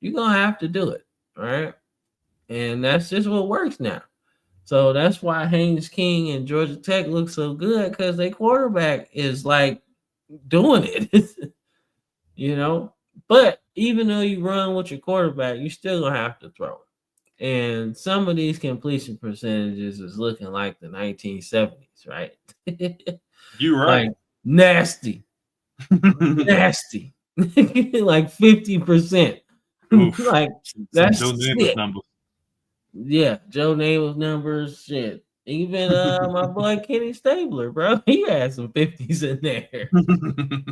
you're gonna have to do it, right? And that's just what works now. So that's why Haynes King and Georgia Tech look so good, because their quarterback is like doing it. You know. But even though you run with your quarterback, you still gonna have to throw. And some of these completion percentages is looking like the 1970s, right? You're right. Like, nasty. Nasty. Like 50%. Like, that's Joe Namath numbers. Yeah, Joe Namath numbers. Shit. Even my boy Kenny Stabler, bro, he had some 50s in there.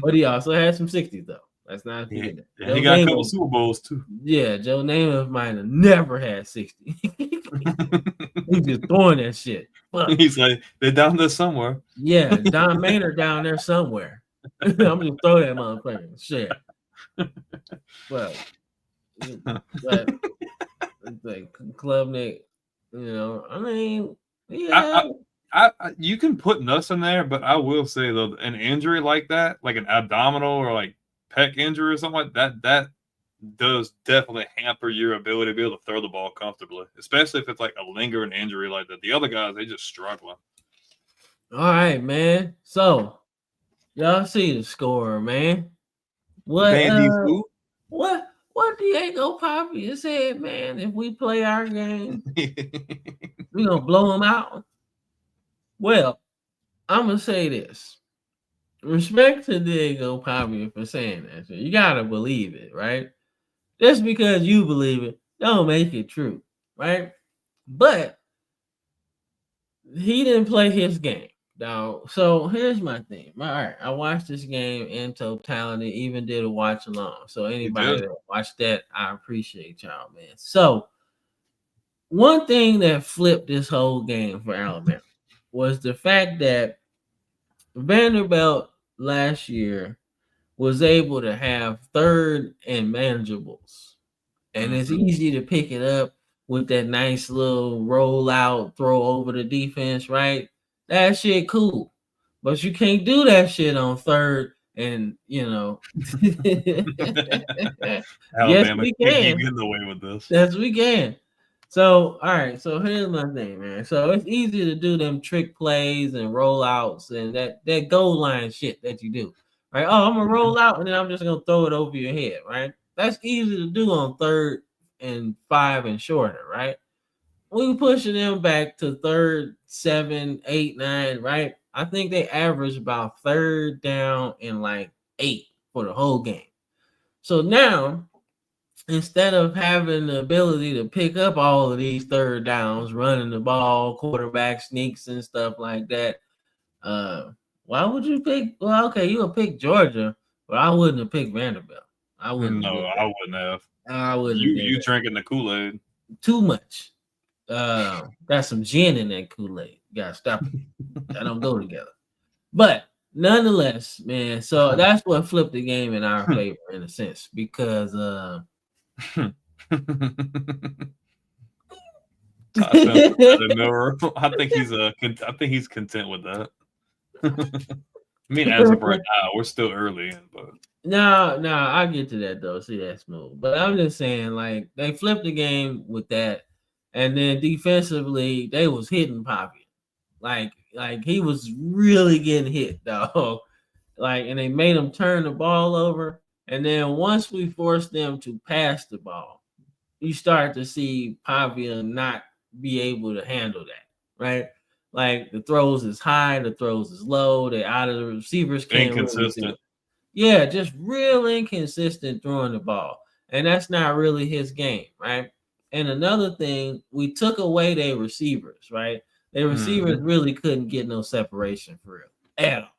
But he also had some 60s, though. Let's not forget that. Yeah, he got a couple Super Bowls, too. Yeah, Joe Namath might have never had 60. He's just throwing that shit. Fuck. He's like, they're down there somewhere. Yeah, Don Maynard down there somewhere. I'm going to throw that motherfucker. Shit. But it's like Klubnik, you know, I mean, yeah. You can put Nuss in there, but I will say, though, an injury like that, like an abdominal or like pec injury or something like that, that does definitely hamper your ability to be able to throw the ball comfortably, especially if it's like a lingering injury like that. The other guys, they just struggling. All right, man. So, y'all see the score, man. What Diego Papi said, man, if we play our game, we're going to blow them out. Well, I'm going to say this. Respect to Diego Papi for saying that. So you got to believe it, right? Just because you believe it, don't make it true, right? But he didn't play his game. Now, so here's my thing. All right, I watched this game in totality, even did a watch along. So anybody that watched that, I appreciate y'all, man. So one thing that flipped this whole game for Alabama was the fact that Vanderbilt last year was able to have third and manageables. And it's easy to pick it up with that nice little roll out, throw over the defense, right? That shit cool. But you can't do that shit on third and, you know. Yes, we can. Get away with this. Yes, we can. So, all right. So here's my thing, man. So it's easy to do them trick plays and rollouts and that goal line shit that you do. Right? Oh, I'm gonna roll out and then I'm just gonna throw it over your head, right? That's easy to do on third and 5 and shorter, right? We pushing them back to third, 7, 8, 9, right? I think they averaged about third down and like 8 for the whole game. So now, instead of having the ability to pick up all of these third downs, running the ball, quarterback sneaks and stuff like that, why would you pick? Well, okay, you would pick Georgia, but I wouldn't have picked Vanderbilt. I wouldn't. No, I wouldn't have. I wouldn't. You drinking the Kool-Aid too much. Got some gin in that Kool-Aid. You gotta stop it. That don't go together. But nonetheless, man, so that's what flipped the game in our favor in a sense, because I think he's content with that. I mean, as of right now, we're still early in, but No, I get to that though. See, that's smooth. But I'm just saying, like, they flipped the game with that, and then defensively, they was hitting Poppy. Like he was really getting hit, though. Like, and they made him turn the ball over. And then once we forced them to pass the ball, you start to see Pavia not be able to handle that, right? Like the throws is high, the throws is low, they out of the receivers can't really do Inconsistent. it. Yeah, just real inconsistent throwing the ball. And that's not really his game, right? And another thing, we took away their receivers, right? Their receivers really couldn't get no separation for real at all.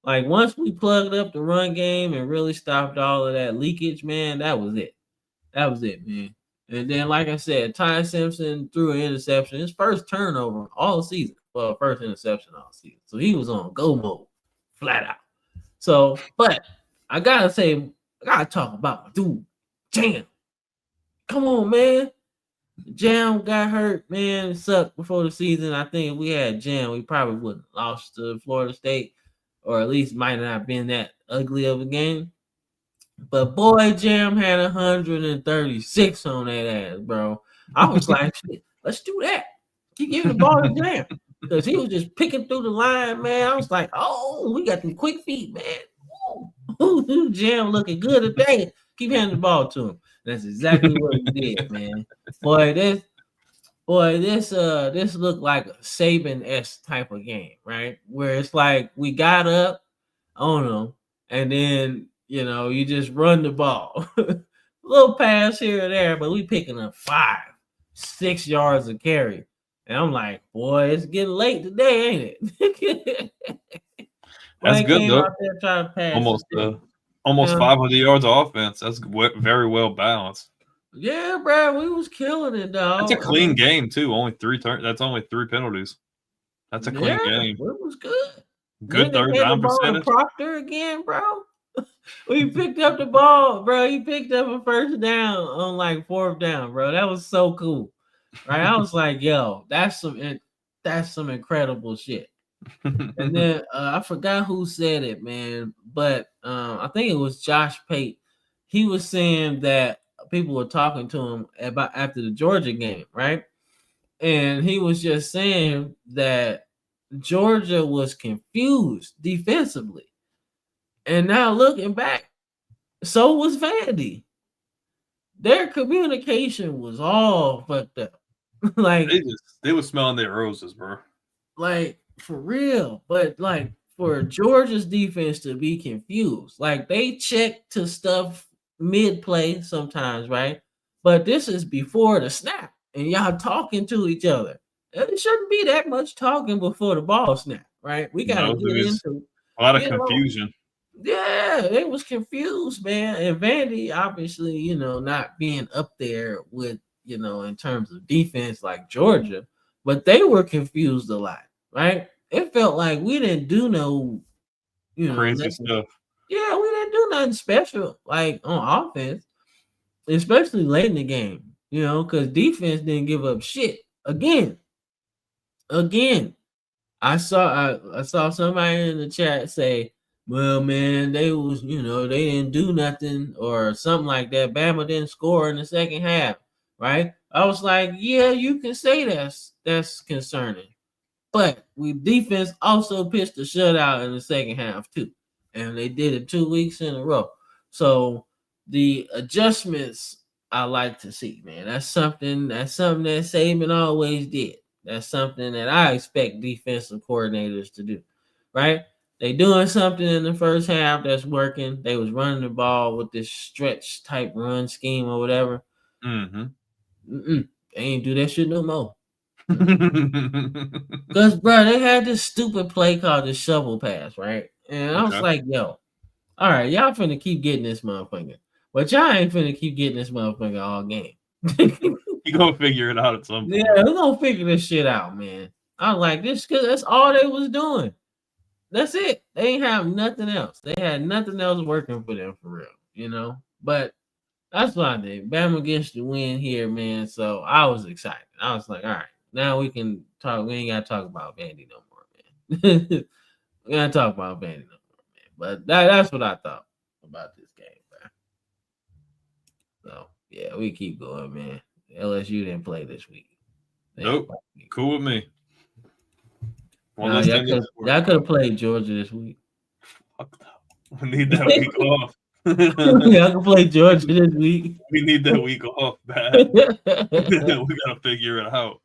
Like once we plugged up the run game and really stopped all of that leakage, man, that was it. That was it, man. And then, like I said, Ty Simpson threw an interception, his first turnover all season. Well, first interception all season. So he was on go mode, flat out. So, but I gotta say, I gotta talk about my dude, Jam. Come on, man. Jam got hurt, man. It sucked before the season. I think if we had Jam, we probably would have lost to Florida State, or at least might not have been that ugly of a game. But boy, Jam had 136 on that ass, bro. I was like, shit, let's do that. Keep giving the ball to Jam. Because he was just picking through the line, man. I was like, oh, we got them quick feet, man. Ooh, Jam looking good today. Keep handing the ball to him. That's exactly what he did, man. Boy, this looked like a Saban-esque type of game, right? Where it's like we got up on them, and then you just run the ball. A little pass here or there, but we picking up 5-6 yards of carry. And I'm like, boy, it's getting late today, ain't it? That's good though. Out there trying to pass almost 500 yards of offense. That's very well balanced. Yeah, bro, we was killing it, dog. That's a clean game too. Only 3 turns. That's only 3 penalties. That's a clean game. It was good. Good third down percentage. Proctor again, bro. We picked up the ball, bro. He picked up a first down on like 4th down, bro. That was so cool, right? I was like, yo, that's some incredible shit. And then I forgot who said it, man, but I think it was Josh Pate. He was saying that people were talking to him about after the Georgia game, right? And he was just saying that Georgia was confused defensively. And now looking back, so was Vandy. Their communication was all fucked up. Like they were smelling their roses, bro. Like for real. But like for Georgia's defense to be confused, like they check to stuff mid-play sometimes, right? But this is before the snap, and y'all talking to each other. It shouldn't be that much talking before the ball snap, right? We gotta get into a lot of confusion. Yeah, it was confused, man. And Vandy, obviously, not being up there with, in terms of defense like Georgia, but they were confused a lot, right? It felt like we didn't do no, crazy stuff. Yeah, we didn't do nothing special, like on offense, especially late in the game, because defense didn't give up shit. Again, I saw somebody in the chat say, well, man, they was, they didn't do nothing or something like that. Bama didn't score in the second half, right? I was like, yeah, you can say that's concerning. But we defense also pitched a shutout in the second half too. And they did it 2 weeks in a row. So the adjustments I like to see, man. That's something that Saban always did. That's something that I expect defensive coordinators to do, right? They doing something in the first half that's working. They was running the ball with this stretch type run scheme or whatever. They ain't do that shit no more. Because, bro, they had this stupid play called the shovel pass, right? And I was like, yo, all right, y'all finna keep getting this motherfucker. But y'all ain't finna keep getting this motherfucker all game. You gonna figure it out at some point. Yeah, we're gonna figure this shit out, man. I was like, this, because that's all they was doing. That's it. They ain't have nothing else. They had nothing else working for them for real, But that's what I did. Bama gets the win here, man. So I was excited. I was like, all right, now we can talk. We ain't gotta talk about Vandy no more, man. We gotta talk about Vandy no more, man. But that's what I thought. about this game, bro. So yeah, we keep going, man. LSU didn't play this week. Nope. Cool with me. Y'all could have played Georgia this week. We need that week off. Y'all can play Georgia this week. We need that week off, man. We gotta figure it out.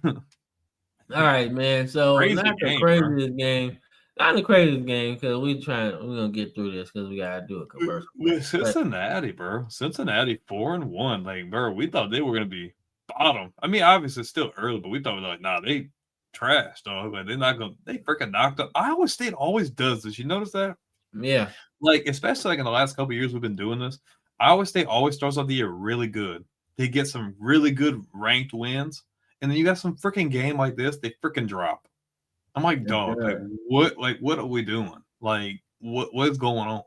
All right, man. So Crazy not the game, craziest game. Not the craziest game because we're gonna get through this because we gotta do a commercial. With Cincinnati, bro. Cincinnati 4-1. Like, bro, we thought they were gonna be bottom. I mean, obviously it's still early, but we thought like, nah, they trash, dog. Like they're not gonna they freaking knocked up. Iowa State always does this. You notice that? Yeah. Like, especially like in the last couple of years we've been doing this. Iowa State always starts off the year really good. They get some really good ranked wins, and then you got some freaking game like this, they freaking drop. I'm like, dog, like what are we doing? Like, what's going on?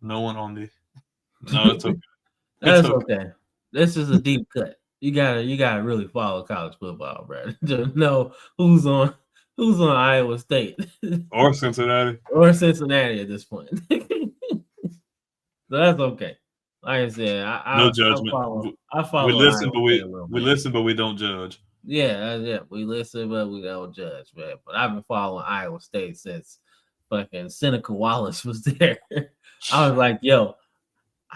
No one on the. No, it's okay. That's okay. This is a deep cut. You gotta really follow college football, bro, to know who's on Iowa State or Cincinnati at this point. So that's okay. Like I said, no judgment. I follow. We listen, but we don't judge. Yeah, we listen, but we don't judge, man. But I've been following Iowa State since fucking Seneca Wallace was there. I was like, yo,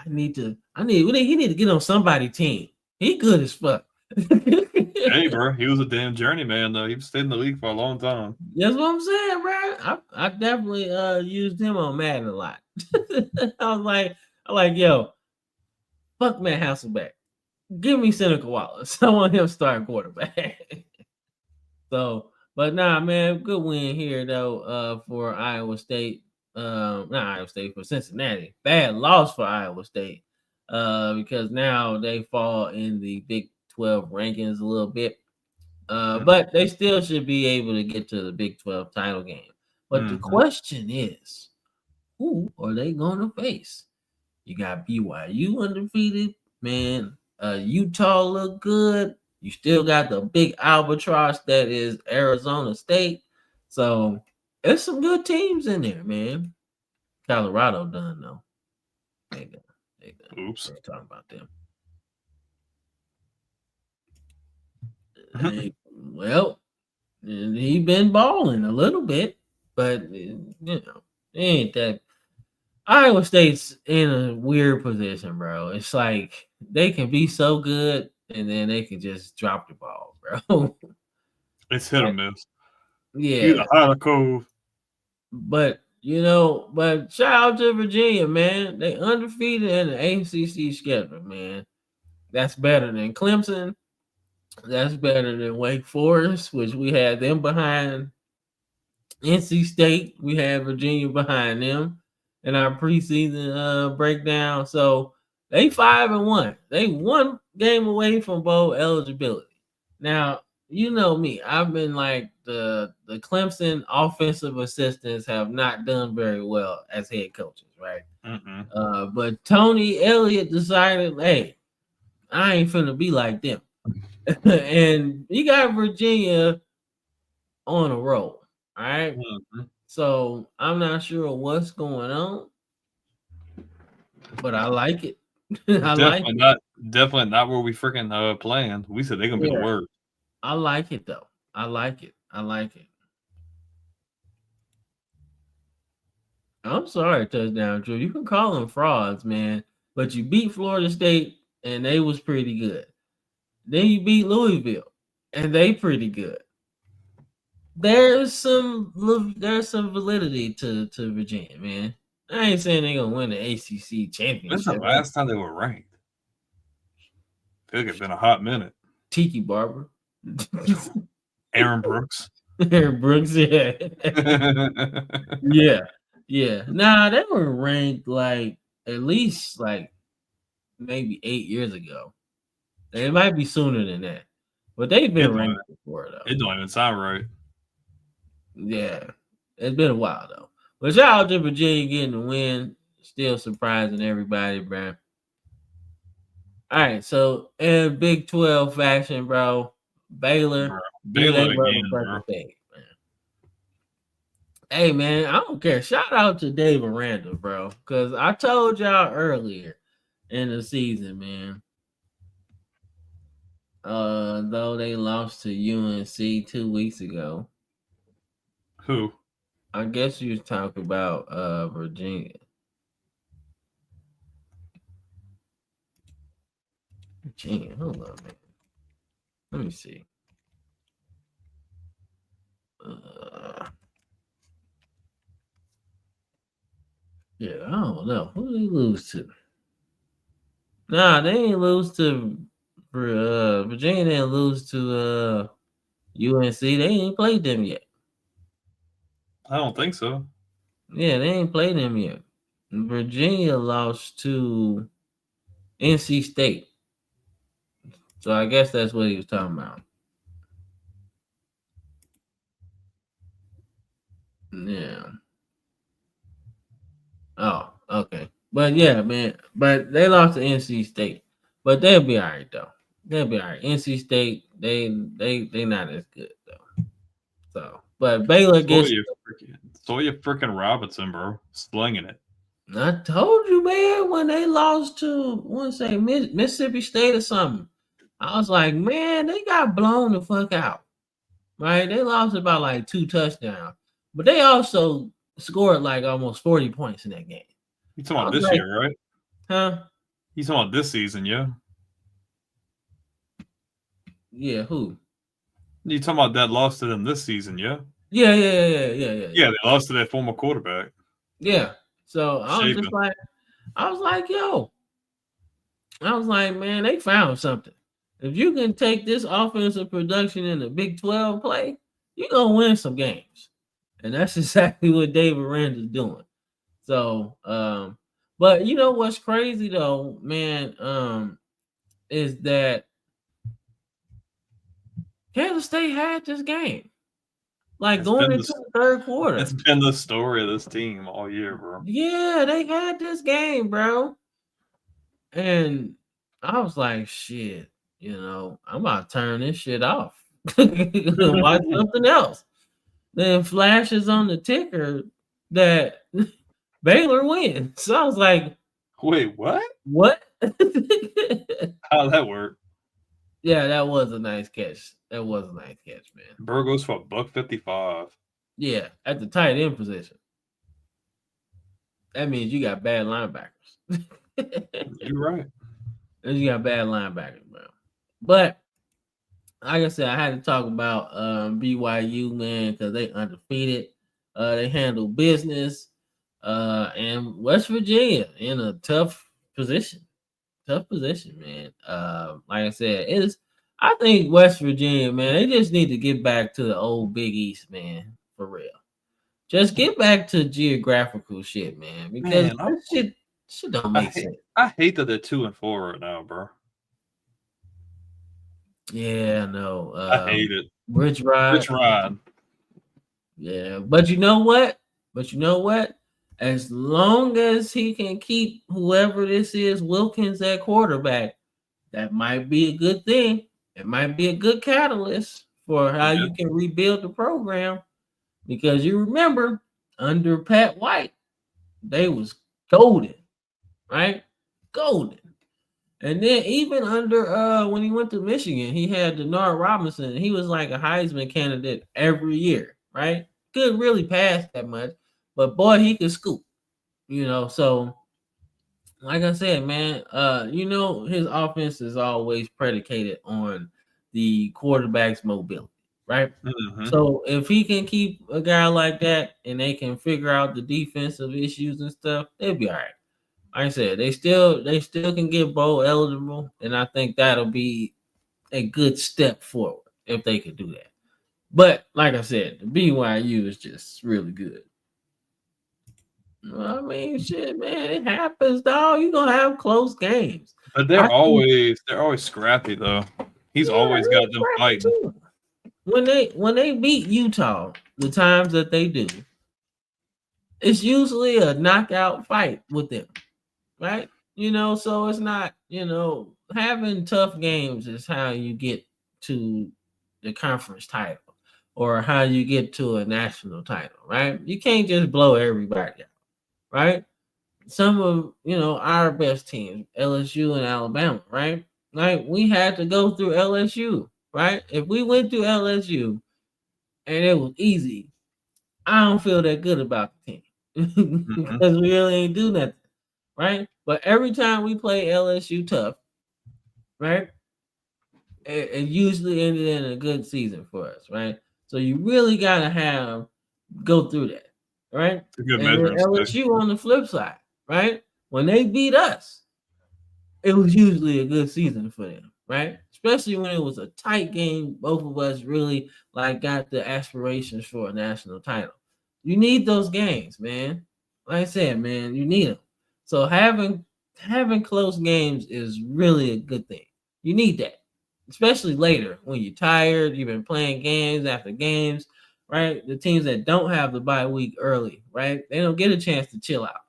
he need to get on somebody's team. He good as fuck. Hey, bro, he was a damn journeyman though. He stayed in the league for a long time. That's what I'm saying, bro. I definitely used him on Madden a lot. I was like, yo, fuck Matt Hasselbeck. Give me Seneca Wallace. I want him starting quarterback. So, but nah, man, good win here though. For Iowa State. Not Iowa State, for Cincinnati. Bad loss for Iowa State. Because now they fall in the Big 12 rankings a little bit. But they still should be able to get to the Big 12 title game. But the question is, who are they going to face? You got BYU undefeated, man. Utah look good. You still got the big albatross that is Arizona State. So there's some good teams in there, man. Colorado done though. They done. Oops. We're talking about them. Well, he been balling a little bit, but you know, it ain't that. Iowa State's in a weird position, bro. It's like they can be so good and then they can just drop the ball, bro. It's hit or miss. Yeah. Cove. But shout out to Virginia, man. They undefeated in the ACC schedule, man. That's better than Clemson. That's better than Wake Forest, which we had them behind. NC State, we had Virginia behind them in our preseason breakdown. So they 5-1. They one game away from bowl eligibility. Now, you know me. I've been like the Clemson offensive assistants have not done very well as head coaches, right? But Tony Elliott decided, hey, I ain't finna be like them. And he got Virginia on a roll. All right. So I'm not sure what's going on, but I like it. Definitely not where we freaking playing. We said they're gonna be the worst. I like it though. I like it. I'm sorry, Touchdown Drew. You can call them frauds, man, but you beat Florida State and they was pretty good. Then you beat Louisville and they pretty good. There's some validity to Virginia, man. I ain't saying they're gonna win the ACC championship. When's the last time they were ranked? I feel like it's been a hot minute. Tiki Barber. Aaron Brooks. Yeah. Yeah. Nah, they were ranked like at least like maybe 8 years ago. It might be sooner than that. But they've been ranked before though. It don't even sound right. Yeah. It's been a while though. But shout out to Virginia getting the win. Still surprising everybody, bro. All right, so in Big 12 fashion, bro, Baylor again, bro. Hey man, I don't care. Shout out to Dave Aranda, bro. Cause I told y'all earlier in the season, man. Though they lost to UNC 2 weeks ago. Who? I guess you was talking about Virginia. Virginia, hold on, man. Let me see. Yeah, I don't know. Who did they lose to? Nah, they ain't lose to Virginia didn't lose to UNC. They ain't played them yet. I don't think so. Yeah, they ain't played them yet. Virginia lost to NC State. So I guess that's what he was talking about. Yeah. Oh, okay. But yeah, man. But they lost to NC State. But they'll be all right though. They'll be all right. NC State, they not as good though. So, but Baylor gets. Sawyer freaking Robinson, bro, slinging it. I told you, man, when they lost to, Mississippi State or something, I was like, man, they got blown the fuck out. Right? They lost about like 2 touchdowns, but they also scored like almost 40 points in that game. You talking about this year, right? Huh? You talking about this season, yeah? Yeah, who? You talking about that loss to them this season, yeah? Yeah. Yeah, they lost to their former quarterback. Yeah. So I was like, yo. I was like, man, they found something. If you can take this offensive production in the Big 12 play, you're going to win some games. And that's exactly what Dave Aranda's doing. So, but you know what's crazy though, man, is that Kansas State had this game. Like going into the third quarter. It's been the story of this team all year, bro. Yeah, they had this game, bro. And I was like, shit, I'm about to turn this shit off. Watch something else. Then flashes on the ticker that Baylor wins. So I was like, wait, what? What? How'd that work? Yeah, that was a nice catch. That was a nice catch, man. Burr goes for $155. Yeah, at the tight end position. That means you got bad linebackers. You're right. And you got bad linebackers, bro. But like I said, I had to talk about BYU, man, because they undefeated. They handle business. And West Virginia in a tough position. Tough position, man. Like I said, I think West Virginia, man, they just need to get back to the old Big East, man, for real. Just get back to geographical shit, man, because shit don't make sense. I hate that they're 2-4 right now, bro. Yeah, no. I hate it. Rich Rod. Yeah, but you know what? As long as he can keep whoever this is, Wilkins, at quarterback, that might be a good thing. It might be a good catalyst for how you can rebuild the program. Because you remember, under Pat White, they was golden, right? Golden. And then even under when he went to Michigan, he had Denard Robinson. He was like a Heisman candidate every year, right? Couldn't really pass that much, but boy, he could scoop. So like I said, man, his offense is always predicated on the quarterback's mobility, right? Mm-hmm. So if he can keep a guy like that and they can figure out the defensive issues and stuff, they'll be all right. Like I said, they still can get bowl eligible, and I think that'll be a good step forward if they could do that. But like I said, the BYU is just really good. I mean, shit, man, it happens, dog. You're gonna have close games. But they're always scrappy though. He's always got them fighting. Too. When they beat Utah, the times that they do, it's usually a knockout fight with them, right? So it's not, having tough games is how you get to the conference title. or how you get to a national title, right? You can't just blow everybody out, right? Some of our best teams, LSU and Alabama, right? Like we had to go through LSU, right? If we went through LSU and it was easy, I don't feel that good about the team because we really ain't do nothing, right? But every time we play LSU tough, right? It usually ended in a good season for us, right? So you really gotta go through that, right? It's a good And then measuring stick. LSU on the flip side, right? When they beat us, it was usually a good season for them, right? Especially when it was a tight game. Both of us really got the aspirations for a national title. You need those games, man. Like I said, man, you need them. So having close games is really a good thing. You need that, especially later when you're tired. You've been playing games after games, right? The teams that don't have the bye week early, right? They don't get a chance to chill out.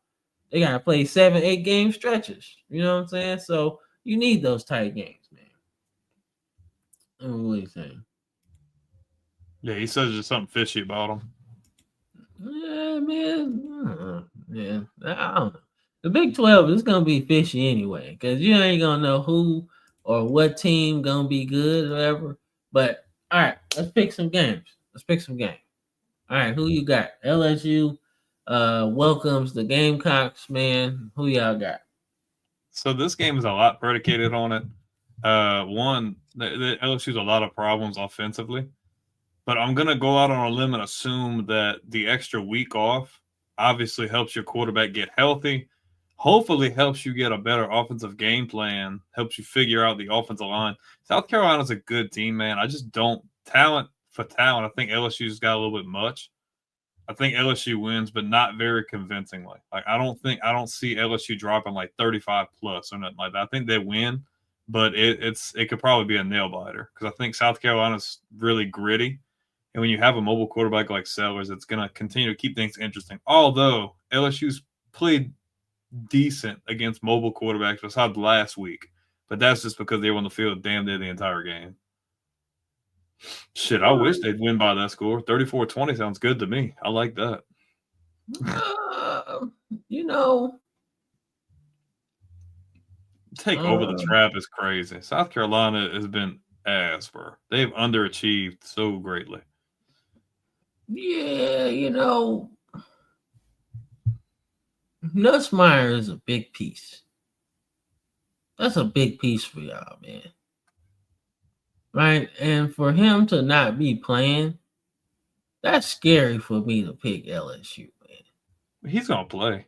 They gotta play 7-8 game stretches. You know what I'm saying? So you need those tight games, man. I'm really saying. Yeah, he says there's something fishy about him. Yeah, man. Yeah, I don't know. The Big 12 is gonna be fishy anyway, because you ain't gonna know who or what team gonna be good or whatever. But all right, let's pick some games. All right, who you got? LSU welcomes the Gamecocks, man. Who y'all got? So this game is a lot predicated on it. One, the LSU's a lot of problems offensively, but I'm gonna go out on a limb and assume that the extra week off obviously helps your quarterback get healthy. Hopefully, helps you get a better offensive game plan. Helps you figure out the offensive line. South Carolina's a good team, man. I just don't talent for talent. I think LSU's got a little bit much. I think LSU wins, but not very convincingly. Like I don't see LSU dropping like 35 plus or nothing like that. I think they win, but it could probably be a nail biter because I think South Carolina's really gritty, and when you have a mobile quarterback like Sellers, it's going to continue to keep things interesting. Although LSU's played decent against mobile quarterbacks besides last week, but that's just because they were on the field damn near the entire game. Shit, I wish they'd win by that score. 34-20 sounds good to me. I like that. Take over the trap is crazy. South Carolina has been ass for. They've underachieved so greatly. Yeah, Nussmeier is a big piece. That's a big piece for y'all, man. Right? And for him to not be playing, that's scary for me to pick LSU, man. He's going to play.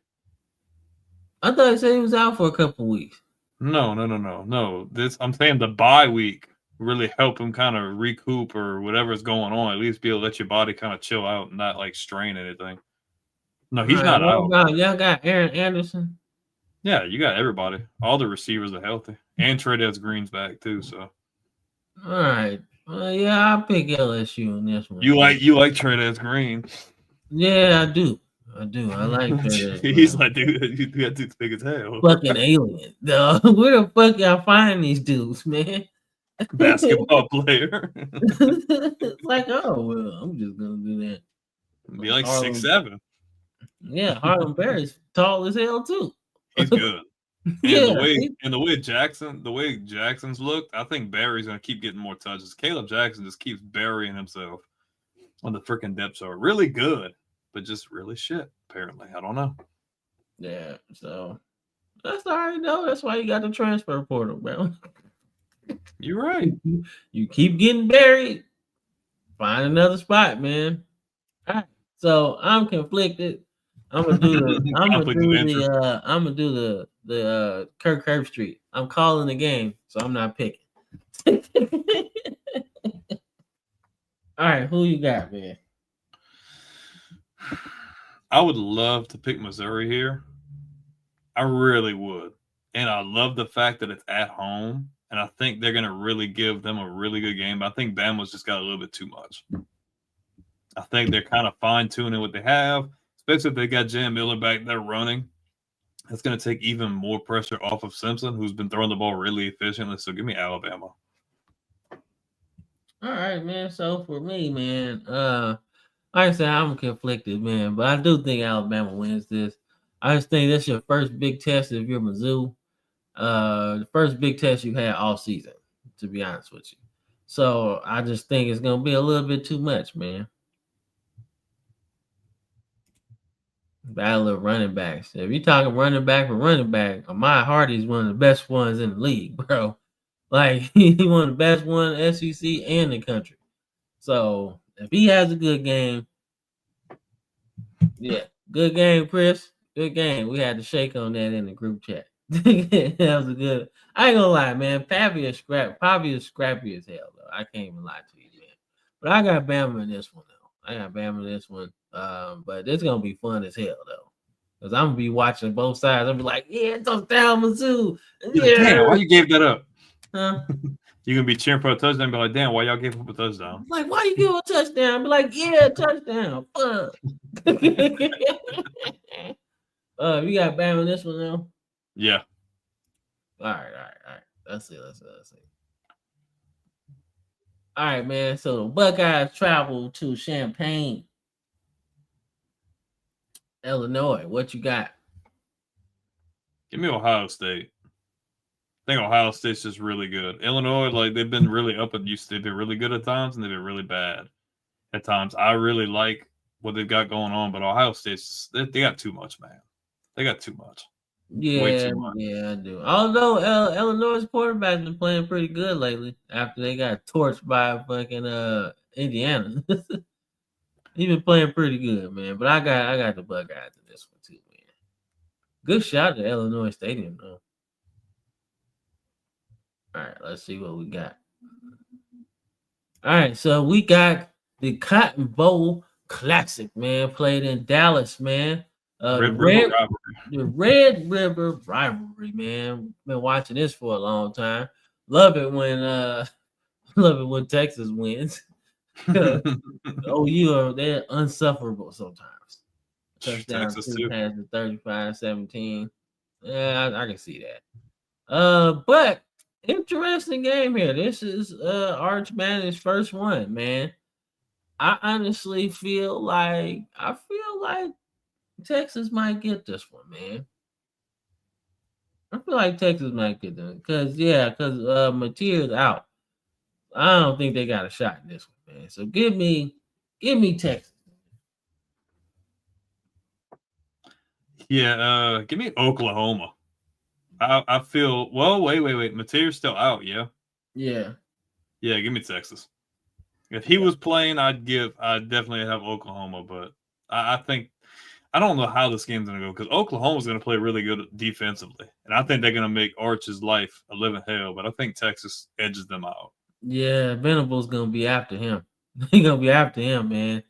I thought he said he was out for a couple weeks. No. I'm saying the bye week really help him kind of recoup or whatever's going on. At least be able to let your body kind of chill out and not like strain anything. No, he's not out. Y'all got Aaron Anderson? Yeah, you got everybody. All the receivers are healthy. And Tre'Davious Green's back too, so. All right. Well, yeah, I'll pick LSU in this one. You like Tre'Davious Green. Yeah, I do. I like Tre'Davious Green. He's like, dude, that dude's big as hell. Fucking alien. Where the fuck y'all find these dudes, man? Basketball player. It's like, oh, well, I'm just going to do that. Be like 6'7". Yeah, Harlem Barry's tall as hell, too. He's good. And Yeah, the way Jackson's looked, I think Barry's gonna keep getting more touches. Caleb Jackson just keeps burying himself on the freaking depth chart. Really good, but just really shit. Apparently, I don't know. Yeah, so that's all right though. That's why you got the transfer portal, bro. You're right. You keep getting buried. Find another spot, man. All right. So I'm conflicted. I'm gonna do the Kirk Herbstreit. I'm calling the game, so I'm not picking. All right, who you got, man? I would love to pick Missouri here. I really would. And I love the fact that it's at home. And I think they're going to really give them a really good game. But I think Bama's just got a little bit too much. I think they're kind of fine-tuning what they have, especially if they got Jam Miller back there running. That's going to take even more pressure off of Simpson, who's been throwing the ball really efficiently. So give me Alabama. All All right, man. So for me, man, like I said, I'm conflicted, man, but I do think Alabama wins this. I just think that's your first big test if you're Mizzou. The first big test you had all season, to be honest with you. So I just think it's gonna be a little bit too much, man. Battle of running backs. If you're talking running back for running back, Ahmad Hardy's one of the best ones in the league, bro. Like he's one of the best ones in SEC and the country. So if he has a good game, yeah, good game, Chris. Good game. We had to shake on that in the group chat. That was a good. I ain't gonna lie, man. Pappy is scrappy as hell, though. I can't even lie to you, man. But I got Bama in this one, though. I got Bama in this one. But it's gonna be fun as hell, though. Because I'm gonna be watching both sides. I'm be like, yeah, touchdown, Mizzou. Yeah. Damn, why you gave that up? Huh? You're gonna be cheering for a touchdown and be like, damn, why y'all gave up a touchdown? Like, why you give a touchdown? Be like, yeah, touchdown. Fuck. You got Bama in this one now? Yeah. All right. Let's see. All right, man. So the Buckeyes travel to Champaign, Illinois. What you got? Give me Ohio State. I think Ohio State's just really good. Illinois, like they've been really up at use. They've been really good at times and they've been really bad at times. I really like what they've got going on, but Ohio State's they got too much, man. They got too much. Yeah, I do. Although Illinois' quarterback's been playing pretty good lately after they got torched by fucking Indiana. He been playing pretty good, man. But I got the Buckeyes in this one too, man. Good shot at Illinois Stadium, though. All right, let's see what we got. All right, so we got the Cotton Bowl Classic, man, played in Dallas, man. The Red River rivalry, man. Been watching this for a long time. Love it when Texas wins. They're unsufferable sometimes. Touchdown Texas too. Has the 35-17. Yeah, I can see that. But interesting game here. This is Arch Manning's first one, man. I honestly feel like Texas might get this one, man. I feel like Texas might get them because Mateer's out. I don't think they got a shot in this one, man. So give me Texas. Yeah, give me Oklahoma. I feel wait. Mateer's still out, yeah? Yeah. Yeah, give me Texas. If he was playing, I'd definitely have Oklahoma, but I think I don't know how this game's gonna go because Oklahoma's gonna play really good defensively. And I think they're gonna make Arch's life a living hell, but I think Texas edges them out. Yeah, Venable's gonna be after him. He's gonna be after him, man.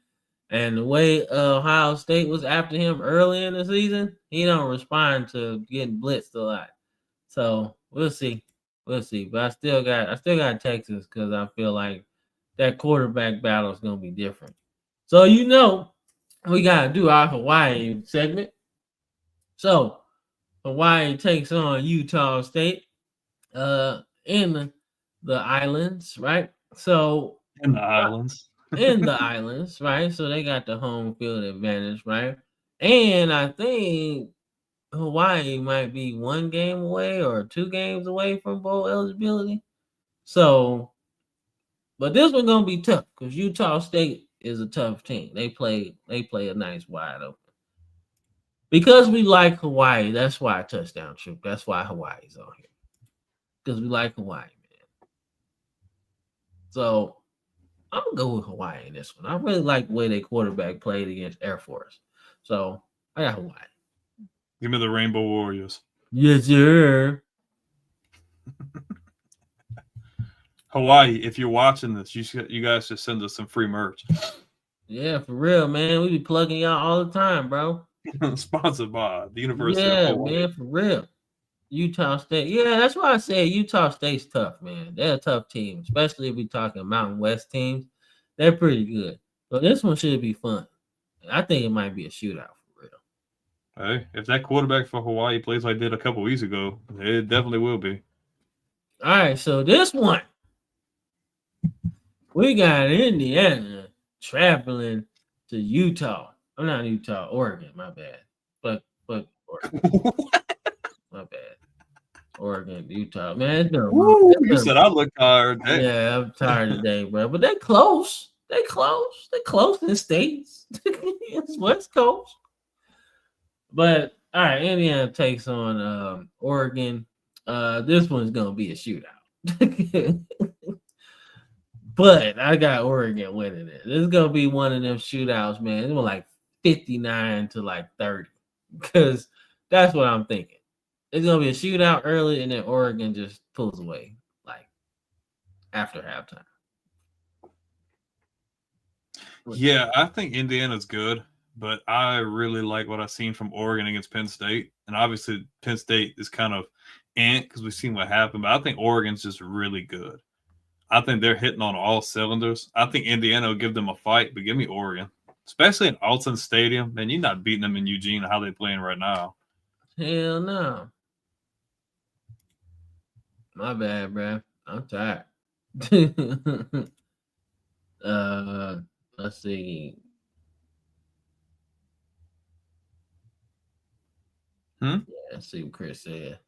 And the way Ohio State was after him early in the season, he don't respond to getting blitzed a lot. So we'll see. But I still got Texas because I feel like that quarterback battle is gonna be different. So we gotta do our Hawaii segment. So Hawaii takes on Utah State in the islands, right? So in the islands. In the islands, right? So they got the home field advantage, right? And I think Hawaii might be 1 game away or 2 games away from bowl eligibility. So, but this one's gonna be tough because Utah State is a tough team. They play a nice wide open. Because we like Hawaii, that's why touchdown troop. That's why Hawaii's on here. Because we like Hawaii, man. So I'm gonna go with Hawaii in this one. I really like the way their quarterback played against Air Force. So I got Hawaii. Give me the Rainbow Warriors. Yes, sir. Hawaii, if you're watching this, you guys should send us some free merch. Yeah, for real, man. We be plugging y'all all the time, bro. Sponsored by the University of Hawaii. Yeah, man, for real. Utah State. Yeah, that's why I said Utah State's tough, man. They're a tough team, especially if we're talking Mountain West teams. They're pretty good. So this one should be fun. I think it might be a shootout for real. Hey, if that quarterback for Hawaii plays like did a couple weeks ago, it definitely will be. All right, so this one We got Indiana traveling to Utah. I'm not Utah, Oregon. My bad. But Oregon. My bad. Oregon, Utah. Man, it's been a long. Woo, you said I look tired. Hey. Yeah, I'm tired today, bro. But they close. They close. They close in states. It's West Coast. But all right, Indiana takes on Oregon. This one's gonna be a shootout. But I got Oregon winning it. This is gonna be one of them shootouts, man. It's like 59 to like 30. Because that's what I'm thinking. It's gonna be a shootout early, and then Oregon just pulls away like after halftime. Yeah, I think Indiana's good, but I really like what I've seen from Oregon against Penn State. And obviously, Penn State is kind of because we've seen what happened, but I think Oregon's just really good. I think they're hitting on all cylinders. I think Indiana will give them a fight, but give me Oregon, especially in Alton Stadium. Man, you're not beating them in Eugene. How they playing right now? Hell no. My bad, bro. I'm tired. Let's see. Yeah, let's see what Chris said.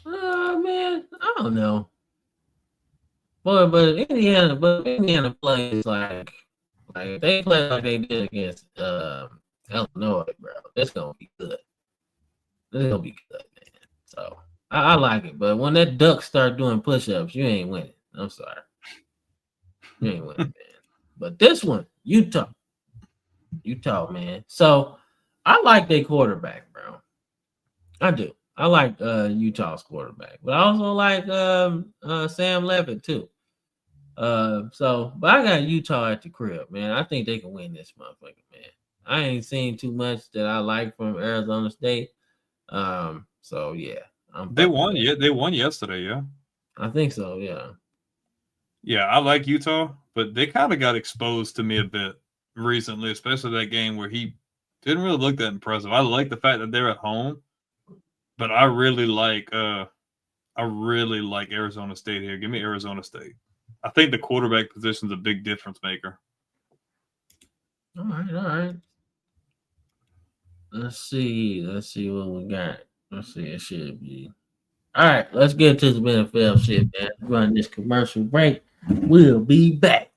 Man, I don't know. But Indiana plays like they play like they did against Illinois, bro. It's gonna be good. It's gonna be good, man. So I like it. But when that duck start doing push-ups, you ain't winning. I'm sorry. You ain't winning, man. But this one, Utah, man. So I like their quarterback, bro. I do. I like Utah's quarterback, but I also like Sam Levitt too. But I got Utah at the crib, man. I think they can win this motherfucker, man. I ain't seen too much that I like from Arizona State. So yeah, they won. Yeah, they won yesterday. Yeah, I think so. Yeah. Yeah, I like Utah, but they kind of got exposed to me a bit recently, especially that game where he didn't really look that impressive. I like the fact that they're at home, but I really like Arizona State here. Give me Arizona State. I think the quarterback position is a big difference maker. All right. Let's see what we got. Let's see, it should be. All right, let's get to the NFL shit, man. Run this commercial break. We'll be back.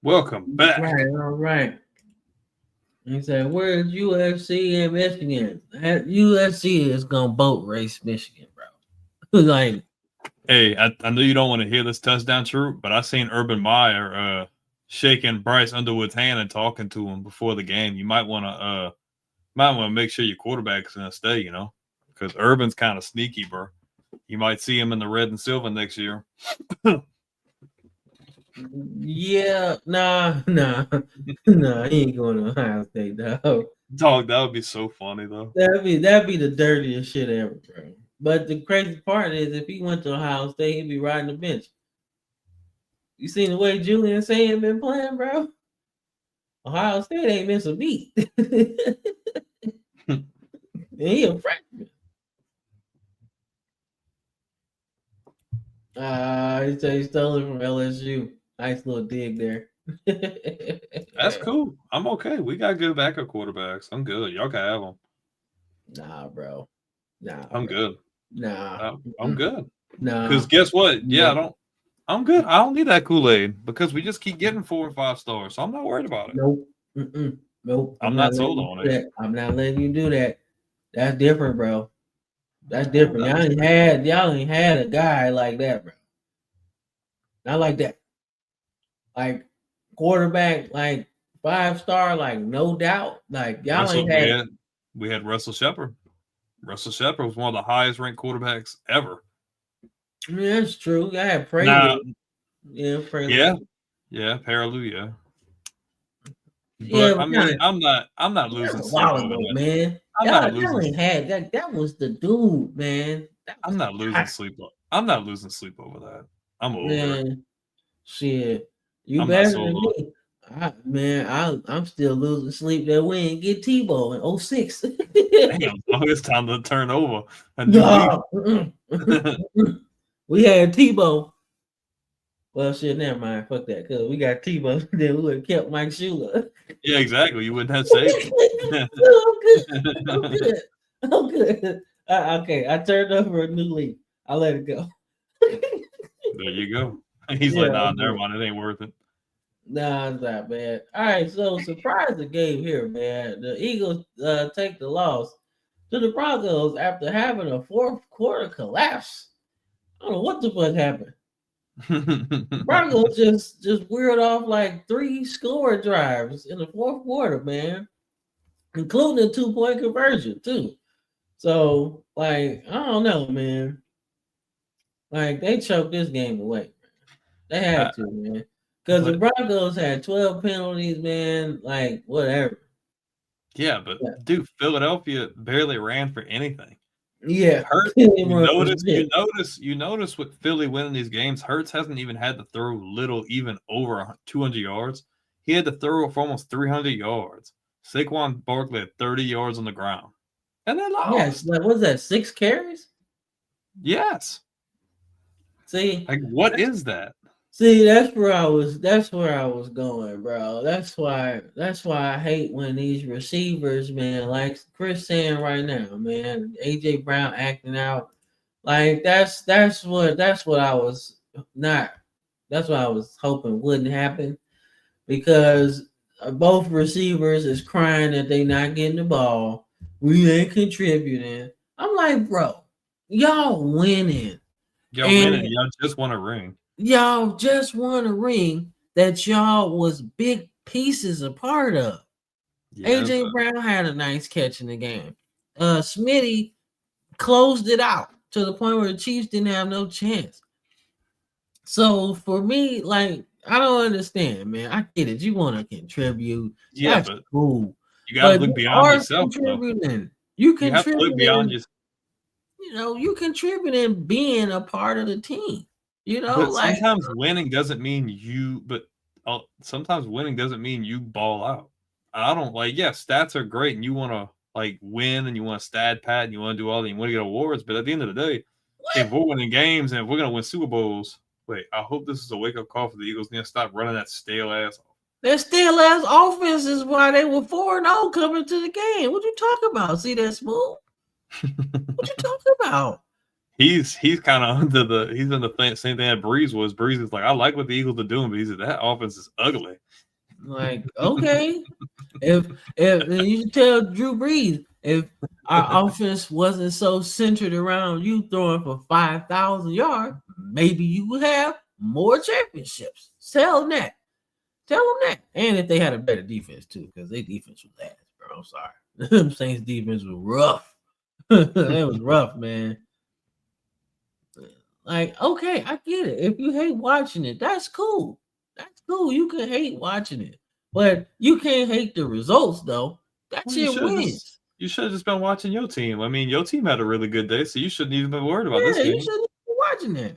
Welcome back. All right. He said, "Where's UFC and Michigan? UFC is gonna boat race Michigan, bro." Like, hey, I know you don't want to hear this touchdown true, but I seen Urban Meyer shaking Bryce Underwood's hand and talking to him before the game. You might want to make sure your quarterback's gonna stay, because Urban's kind of sneaky, bro. You might see him in the red and silver next year. yeah, nah, he ain't going to Ohio State, dog. Dog, that would be so funny though. That'd be the dirtiest shit ever, bro. But the crazy part is, if he went to Ohio State, he'd be riding the bench. You seen the way Julian Sand been playing, bro? Ohio State ain't missed a beat. He a freshman. He said he stole it from LSU. Nice little dig there. That's cool. I'm okay. We got good backup quarterbacks. I'm good. Y'all can have them. Nah, bro. I'm good. Nah. I'm good. Nah. Because guess what? Yeah, I'm good. I don't need that Kool-Aid because we just keep getting 4 and 5 stars. So I'm not worried about it. Nope. Nope. I'm not sold on it. I'm not letting you do that. That's different, bro. That's different. Y'all ain't had a guy like that, bro. Not like that. Like quarterback, like 5-star, like no doubt. Like y'all ain't had. We had Russell Shepard. Russell Shepard was one of the highest ranked quarterbacks ever. Yeah, that's true. I had praise. Yeah, Hallelujah. But Yeah, I mean, I'm not losing sleep over that, man. Y'all ain't had that. That was the dude, man. I'm not losing sleep. I'm not losing sleep over that. I'm over it. Shit, you I'm better than me. I'm still losing sleep that we ain't get Tebow in 06. Damn, it's time to turn over. We had Tebow. Well, shit, never mind. Fuck that. Because we got Tebow. Then we would have kept Mike Shula. Yeah, exactly. You wouldn't have saved him. I'm good. Okay, I turned over a new leaf. I let it go. There you go. He's like, nah, never mind. It ain't worth it. Nah, it's not bad. All right, so surprise the game here, man. The Eagles take the loss to the Broncos after having a fourth quarter collapse. I don't know what the fuck happened. Broncos just weird off like 3 score drives in the fourth quarter, man, including a 2-point conversion too. So, like, I don't know, man. Like, they choked this game away. They had to, man. Because the Broncos had 12 penalties, man. Like, whatever. Yeah, but dude, Philadelphia barely ran for anything. Yeah. Hurts, you notice with Philly winning these games, Hurts hasn't even had to throw even over 200 yards. He had to throw for almost 300 yards. Saquon Barkley had 30 yards on the ground. And they lost. Yes, like, what was that, 6 carries? Yes. See? Like, what is that? See, that's where I was going, bro. That's why I hate when these receivers, man, like Chris saying right now, man, AJ Brown acting out. Like that's what I was hoping wouldn't happen, because both receivers is crying that they not getting the ball. We ain't contributing. I'm like, bro, y'all winning. Y'all just won a ring. Y'all just won a ring that y'all was big pieces a part of. Yes, AJ Brown had a nice catch in the game. Smitty closed it out to the point where the Chiefs didn't have no chance. So for me, like, I don't understand, man. I get it. You want to contribute. Yeah, that's cool. You got to look beyond yourself. You have to look beyond yourself. You know, you contributing being a part of the team. You know, but sometimes winning doesn't mean you. But sometimes winning doesn't mean you ball out. I don't stats are great, and you want to like win, and you want to stat pad, and you want to do all that, you want to get awards. But at the end of the day, if we're winning games and if we're gonna win Super Bowls, I hope this is a wake up call for the Eagles. Need to stop running that stale ass. That stale ass offense is why they were 4-0 coming to the game. What you talking about? See that smooth? What you talking about? He's kind of under the same thing that Breeze was. Breeze is like, I like what the Eagles are doing, but he said that offense is ugly. Like, okay, if you tell Drew Brees, if our offense wasn't so centered around you throwing for 5,000 yards, maybe you would have more championships. Tell them that. And if they had a better defense too, because their defense was ass, bro. I'm sorry. Saints defense was rough. It was rough, man. Like, okay, I get it. If you hate watching it, that's cool. That's cool. You can hate watching it, but you can't hate the results, though. That shit wins. You should have just been watching your team. I mean, your team had a really good day, so you shouldn't even be worried about this game. You shouldn't be watching it.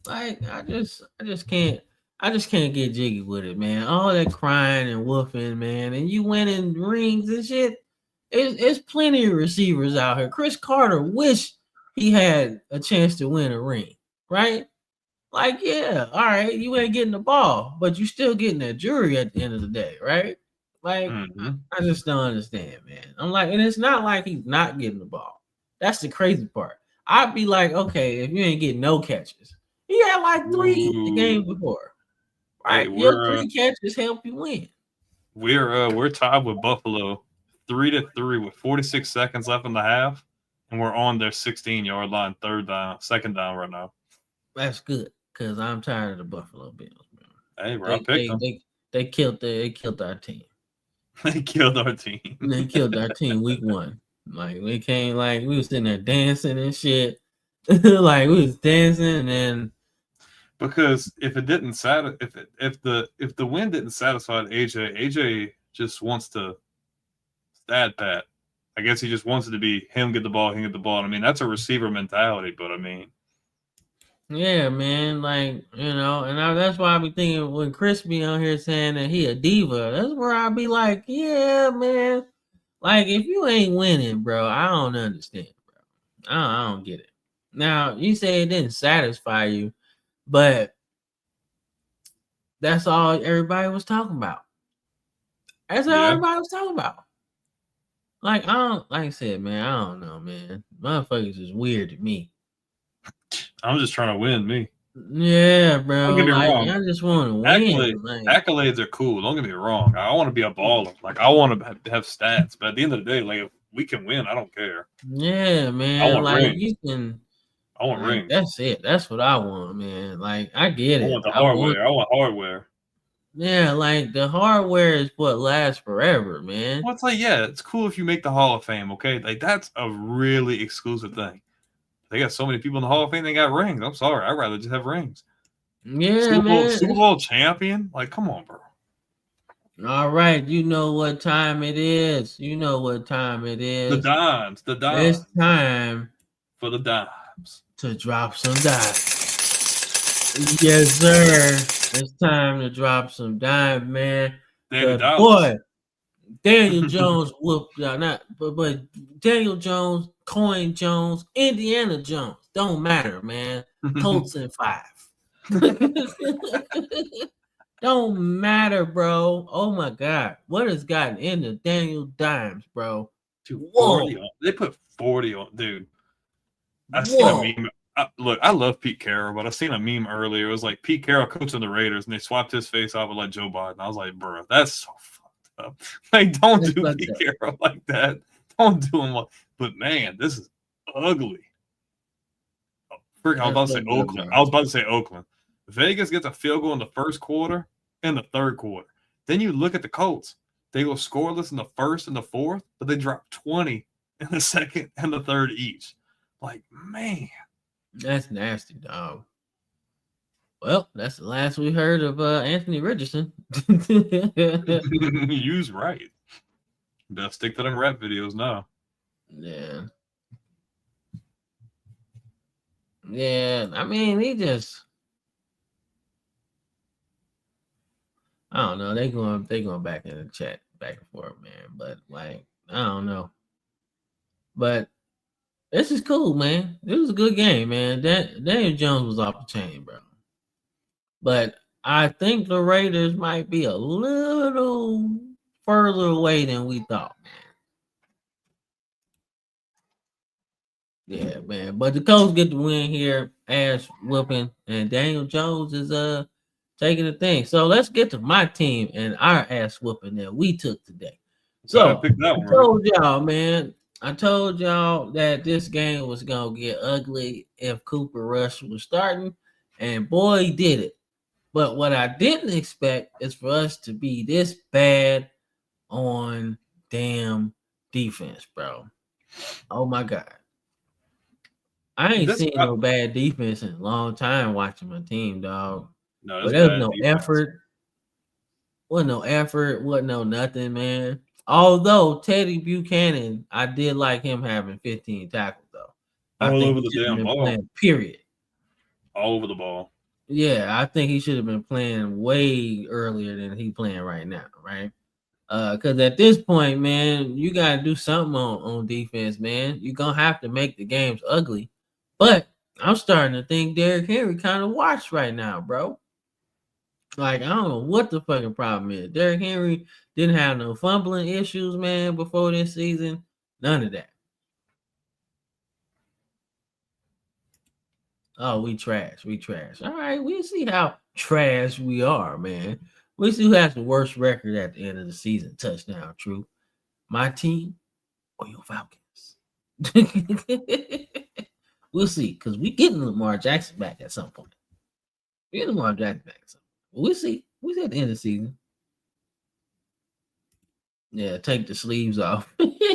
Like, I just can't get jiggy with it, man. All that crying and woofing, man, and you winning rings and shit. It's plenty of receivers out here. Chris Carter wish he had a chance to win a ring, right? Like, yeah, all right, you ain't getting the ball, but you still getting that jury at the end of the day, right? Like, I just don't understand, man. I'm like, and it's not like he's not getting the ball. That's the crazy part. I'd be like, okay, if you ain't getting no catches, he had like 3 the game before, right? Hey, Your 3 catches help you win. We're tied with Buffalo 3-3 with 46 seconds left in the half, and we're on their 16-yard line, second down right now. That's good because I'm tired of the Buffalo Bills, man. Hey, bro, I picked them. They killed our team. They killed our team. They killed our team week 1. Like we came, like we was sitting there dancing and shit. Like we was dancing and because if it didn't if the win didn't satisfy AJ just wants to stat pat. I guess he just wants it to be him get the ball, him get the ball. I mean, that's a receiver mentality, but I mean, yeah, man, like, you know, and that's why I be thinking when Chris be on here saying that he a diva, that's where I be like, yeah, man. Like, if you ain't winning, bro, I don't understand, bro. I don't get it. Now, you say it didn't satisfy you, but that's all everybody was talking about. That's all everybody was talking about. Like, like I said, man, I don't know, man. Motherfuckers is weird to me. I'm just trying to win, me. Yeah, bro. Don't get me wrong. I just want to win. Accolades are cool. Don't get me wrong. I want to be a baller. Like, I want to have stats. But at the end of the day, like, if we can win, I don't care. Yeah, man. I want like rings. I want rings. That's it. That's what I want, man. Like, I get it. I want the hardware. I want hardware. Yeah, like the hardware is what lasts forever, man. Well, it's like, yeah, it's cool if you make the Hall of Fame, okay? Like, that's a really exclusive thing. They got so many people in the Hall of Fame, they got rings. I'm sorry. I'd rather just have rings. Yeah, man. Super Bowl champion? Like, come on, bro. All right. You know what time it is. You know what time it is. The dimes. It's time for the dimes. To drop some dimes. Yes, sir. It's time to drop some dimes, man. Boy, Daniel Jones whooped but Daniel Jones, Coin Jones, Indiana Jones. Don't matter, man. Colts in 5. Don't matter, bro. Oh my God. What has gotten into Daniel Dimes, bro? Dude, 40 on. They put 40 on, dude. I seen a meme. Look, I love Pete Carroll, but I seen a meme earlier. It was like Pete Carroll coaching the Raiders, and they swapped his face off with like Joe Biden. I was like, bro, that's so fucked up. Like, don't do Pete Carroll like that. Don't do him like. But man, this is ugly. I was about to say Oakland. I was about to say Oakland. Vegas gets a field goal in the first quarter and the third quarter. Then you look at the Colts. They go scoreless in the first and the fourth, but they drop 20 in the second and the third each. Like, man. That's nasty, dog. Well, that's the last we heard of Anthony Richardson. You's right. Better stick to them rap videos now. Yeah. Yeah, I mean, he just, I don't know. They going back in the chat, back and forth, man. But like, I don't know. But this is cool, man. It was a good game, man. Daniel Jones was off the chain, bro. But I think the Raiders might be a little further away than we thought, man. Yeah, man. But the Colts get the win here, ass whooping, and Daniel Jones is taking the thing. So let's get to my team and our ass whooping that we took today. So I told y'all, man. I told y'all that this game was gonna get ugly if Cooper Rush was starting, and boy, he did it. But what I didn't expect is for us to be this bad on damn defense, bro. Oh my God. I ain't seen no bad defense in a long time watching my team, dog. No, but there was no effort. Wasn't no effort. Wasn't no nothing, man. Although Teddy Buchanan, I did like him having 15 tackles, though. All over the damn ball. Period. All over the ball. Yeah, I think he should have been playing way earlier than he playing right now, right? Because at this point, man, you gotta do something on defense, man. You're gonna have to make the games ugly. But I'm starting to think Derrick Henry kind of watched right now, bro. Like, I don't know what the fucking problem is. Derrick Henry didn't have no fumbling issues, man, before this season. None of that. Oh, we trash. We trash. All right, we see how trash we are, man. We see who has the worst record at the end of the season. Touchdown, true. My team or your Falcons. We'll see, because we getting Lamar Jackson back at some point. We getting Lamar Jackson back at some point. We'll see. We'll see at the end of the season. Yeah, take the sleeves off. Take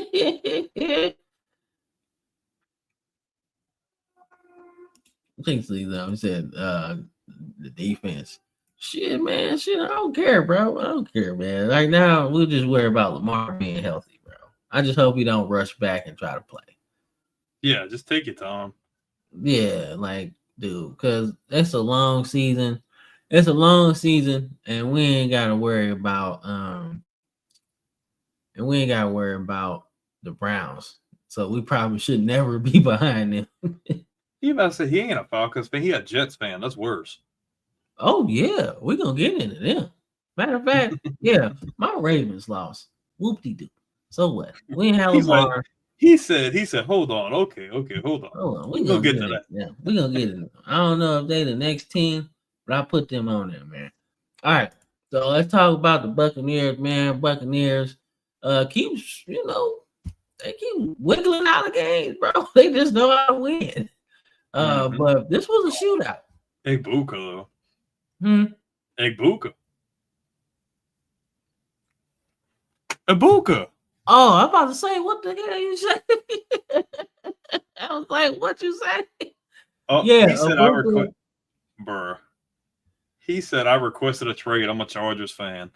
the sleeves off. He said the defense. Shit, man. Shit, I don't care, bro. I don't care, man. Right now, we'll just worry about Lamar being healthy, bro. I just hope he don't rush back and try to play. Yeah, just take your time. Yeah, like, dude, because it's a long season. It's a long season, and we ain't gotta worry about the Browns. So we probably should never be behind them. He about to say he ain't a Falcons fan, he a Jets fan. That's worse. Oh yeah, we're gonna get into them. Matter of fact, yeah, my Ravens lost. Whoop-de-doo. So what? We ain't have Lamar. Like, he said, hold on. Okay, hold on. Hold on. We're gonna get to that. Yeah, we're gonna get it. I don't know if they the next team, but I put them on there, man. All right. So let's talk about the Buccaneers, man. Buccaneers keeps, they keep wiggling out of games, bro. They just know how to win. But this was a shootout. Egbuka, though. Egbuka. Oh, I'm about to say, what the hell you say? I was like, what you say? Oh, yeah, he said He said I requested a trade. I'm a Chargers fan.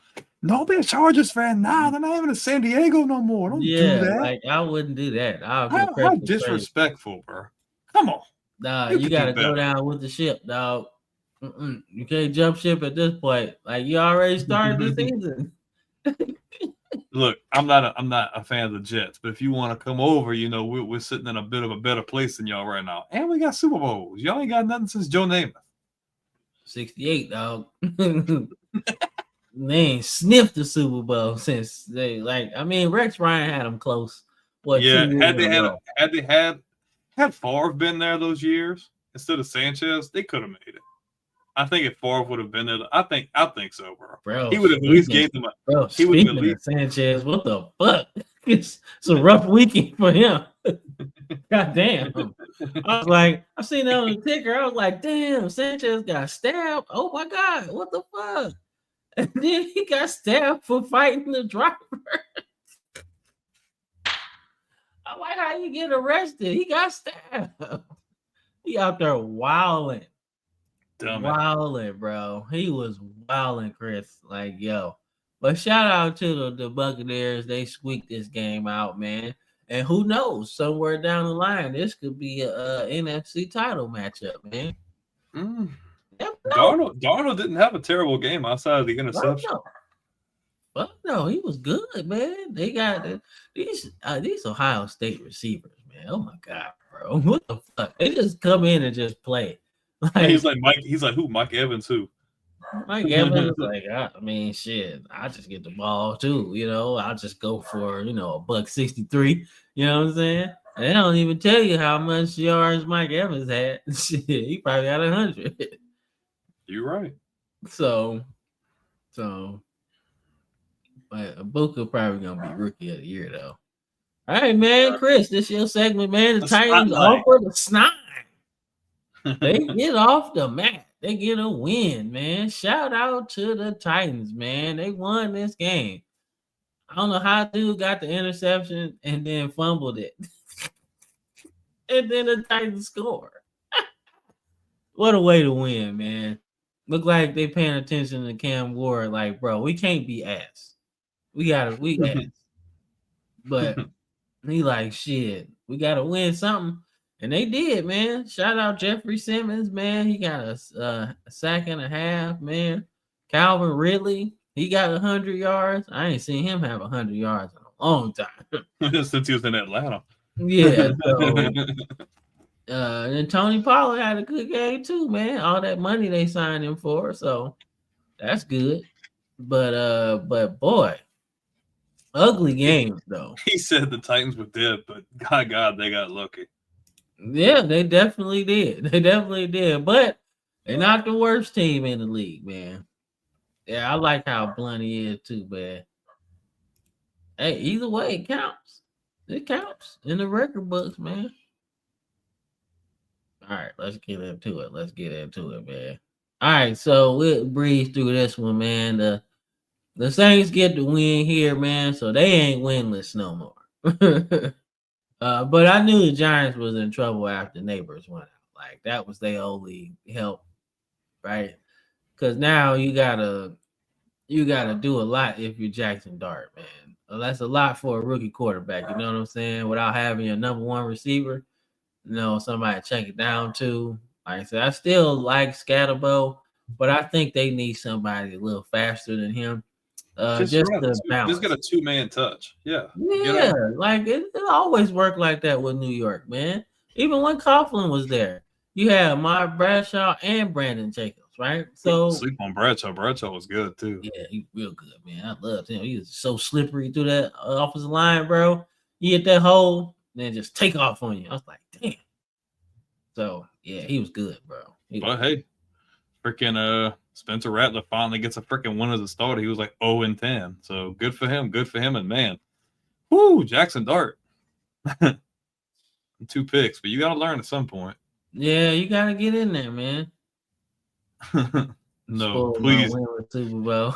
Don't be a Chargers fan now. They're not even in San Diego no more. Don't do that. Like, I wouldn't do that. How disrespectful, bro. Come on. Nah, you gotta go down with the ship, dog. You can't jump ship at this point. Like, you already started the season. Look, I'm not a fan of the Jets, but if you want to come over, we're sitting in a bit of a better place than y'all right now, and we got Super Bowls. Y'all ain't got nothing since Joe Namath. 68, dog. They ain't sniffed the Super Bowl since Rex Ryan had them close. What? Yeah, had Favre been there those years instead of Sanchez, they could have made it. I think if Favre would have been there, I think so, bro. He would have at least gave them a. He would have at least Sanchez. What the fuck? It's a rough weekend for him. God damn. I was like, I seen that on the ticker. I was like, damn, Sanchez got stabbed. Oh my God, what the fuck? And then he got stabbed for fighting the driver. I'm like, how you get arrested? He got stabbed. He out there wilding. Wilding, bro. He was wilding, Chris. Like, yo. But shout out to the Buccaneers. They squeaked this game out, man. And who knows? Somewhere down the line, this could be a NFC title matchup, man. Darnold didn't have a terrible game outside of the interception. Fuck no, he was good, man. They got these Ohio State receivers, man. Oh my God, bro. What the fuck? They just come in and just play. Like, he's like Mike. He's like, who? Mike Evans, who? Mike Evans is like, shit. I just get the ball too. I'll just go for $163. You know what I'm saying? And they don't even tell you how much yards Mike Evans had. Shit, he probably got 100. You're right. So, but Ibuka probably gonna be rookie of the year though. All right, man, Chris, this your segment, man. The Titans offer the snide. They get off the mat. They get a win, man. Shout out to the Titans, man. They won this game. I don't know how dude got the interception and then fumbled it. And then the Titans scored. What a way to win, man. Look like they paying attention to Cam Ward. Like, bro, we can't be ass. We ass. But he like, shit, we got to win something. And they did, man. Shout out Jeffrey Simmons, man. He got a sack and a half, man. Calvin Ridley He got 100 yards. I ain't seen him have 100 yards in a long time. Since he was in Atlanta. Yeah, so and Tony Pollard had a good game too, man. All that money they signed him for, so that's good. But boy, ugly games though. He said the Titans were dead, but God, they got lucky. Yeah, they definitely did. They definitely did. But they're not the worst team in the league, man. Yeah, I like how blunt he is too, man. Hey, either way, it counts. It counts in the record books, man. All right, let's get into it. Man. All right, so we'll breeze through this one, man. The Saints get the win here, man, so they ain't winless no more. But I knew the Giants was in trouble after Neighbors went out. Like that was their only help, right? Because now you gotta do a lot if you're Jackson Dart, man. That's a lot for a rookie quarterback. You know what I'm saying? Without having your number one receiver, somebody to check it down to. Like I said, I still like Scatterbo, but I think they need somebody a little faster than him. Just to balance. Just get a 2-man touch. Yeah. Yeah, like it always worked like that with New York, man. Even when Coughlin was there, you had Mark Bradshaw and Brandon Jacobs, right? So sleep on Bradshaw. Bradshaw was good too. Yeah, he real good, man. I loved him. He was so slippery through that offensive line, bro. You hit that hole, then just take off on you. I was like, damn. So yeah, he was good, bro. Hey, freaking Spencer Rattler finally gets a freaking win as a starter. He was like 0-10. So good for him. And man, whoo, Jackson Dart. 2 picks, but you got to learn at some point. Yeah, you got to get in there, man. No, please. Super Bowl.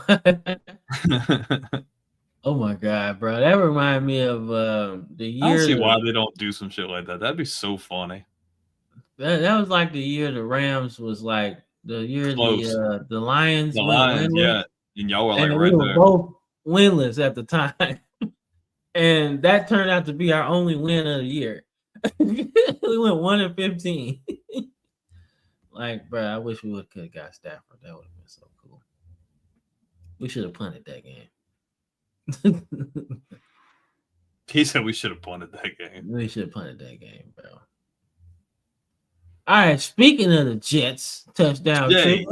Oh my God, bro. That reminded me of the year. I don't see why they don't do some shit like that. That'd be so funny. That was like the year the Rams was like the year the Lions. The Lions, yeah. And y'all were like right there. Both winless at the time. And that turned out to be our only win of the year. We went 1-15. Like, bro, I wish we could have got Stafford. That would have been so cool. We should have punted that game. He said we should have punted that game. We should have punted that game, bro. All right, speaking of the Jets, touchdown. Jets.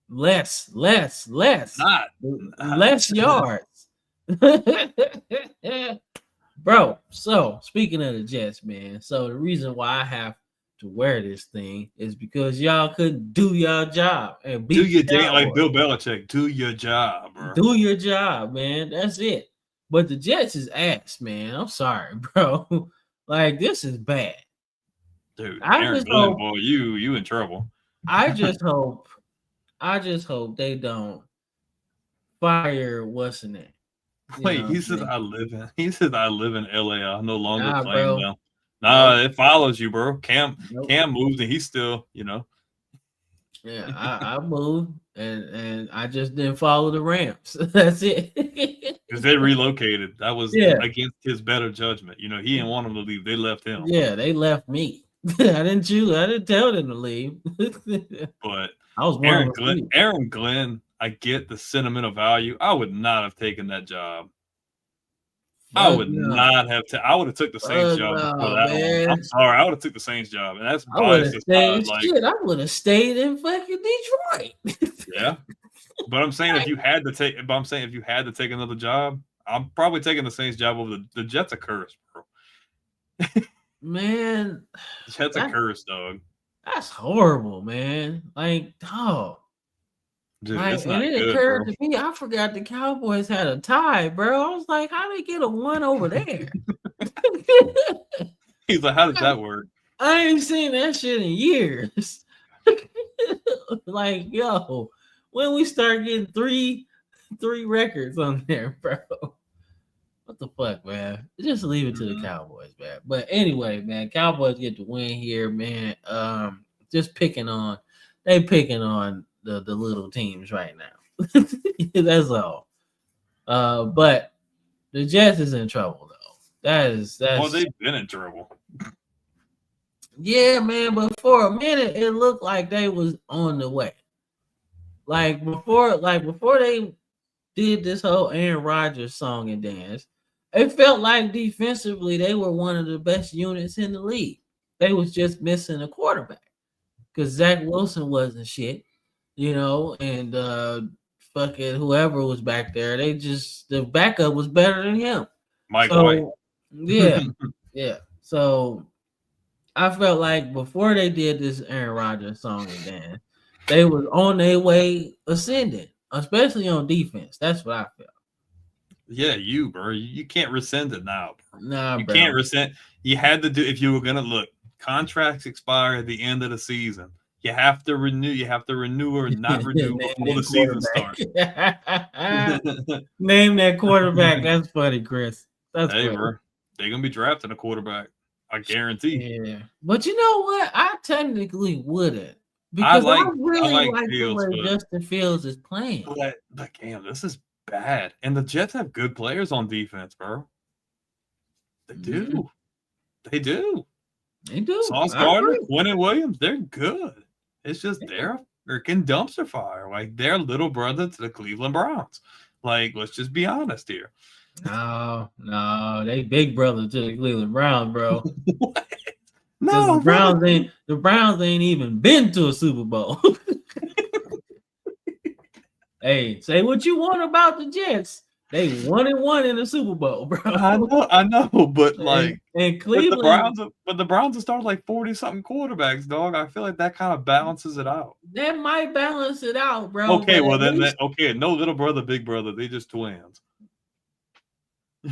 Less. Less yards. Bro, so speaking of the Jets, man, so the reason why I have to wear this thing is because y'all couldn't do your job and do your damn like Bill Belichick. Do your job, bro. Do your job, man. That's it. But the Jets is ass, man. I'm sorry, bro. Like this is bad, dude. Aaron Glenn, boy, you in trouble. I just hope they don't fire what's in it. Wait, he says I live in LA. I no longer claim them. Nah, it follows you, bro. Cam moved and he's still, Yeah, I moved and I just didn't follow the Rams. That's it. Because they relocated. That was against his better judgment. He didn't want him to leave. They left him. Yeah, they left me. I didn't tell them to leave. But I was Aaron Glenn, I get the sentimental value. I would not have taken that job. I would not have. I would have took the Saints job before that one. I'm sorry. I would have took the Saints job, and that's biased. I would have stayed in fucking Detroit. Yeah, but I'm saying if you had to take another job, I'm probably taking the Saints job over the Jets. Are cursed, bro. Man, the Jets are cursed, dog. That's horrible, man. Like, dog. Dude, like, and it occurred to me, I forgot the Cowboys had a tie, bro. I was like, how they get a 1 over there? He's like, how did that work? I ain't seen that shit in years. Like, yo, when we start getting three records on there, bro. What the fuck, man? Just leave it to the Cowboys, man. But anyway, man, Cowboys get the win here, man. Just picking on the little teams right now. That's all. But the Jets is in trouble though. That's well, they've been in trouble. Yeah, man, but for a minute it looked like they was on the way. Like before they did this whole Aaron Rodgers song and dance, it felt like defensively they were one of the best units in the league. They was just missing a quarterback because Zach Wilson wasn't shit, and fucking whoever was back there, the backup was better than him. Mike White. So yeah, yeah. So I felt like before they did this Aaron Rodgers song and dance, they was on their way ascending, especially on defense. That's what I felt. Yeah, bro. You can't rescind it now, bro. Nah, you bro. can't rescind. You had to do if you were gonna look. Contracts expire at the end of the season. You have to renew. You have to renew or not renew before the season starts. Name that quarterback. That's funny, Chris. That's funny. Bro. They're gonna be drafting a quarterback. I guarantee. Yeah, but you know what? I technically wouldn't because I really like Fields, the way Justin Fields is playing. But damn, this is bad. And the Jets have good players on defense, bro. They do. They do. They do. Sauce Gardner, Quentin Williams, they're good. It's just they're freaking dumpster fire. Like they're little brother to the Cleveland Browns. Like, let's just be honest here. No, they big brother to the Cleveland Browns, bro. What? No, the Browns ain't even been to a Super Bowl. Hey, say what you want about the Jets. They 1-1 in the Super Bowl, bro. I know, but like, and Cleveland, the Browns have started like 40-something quarterbacks, dog. I feel like that kind of balances it out. That might balance it out, bro. Okay, well then, no little brother, big brother, they just twins.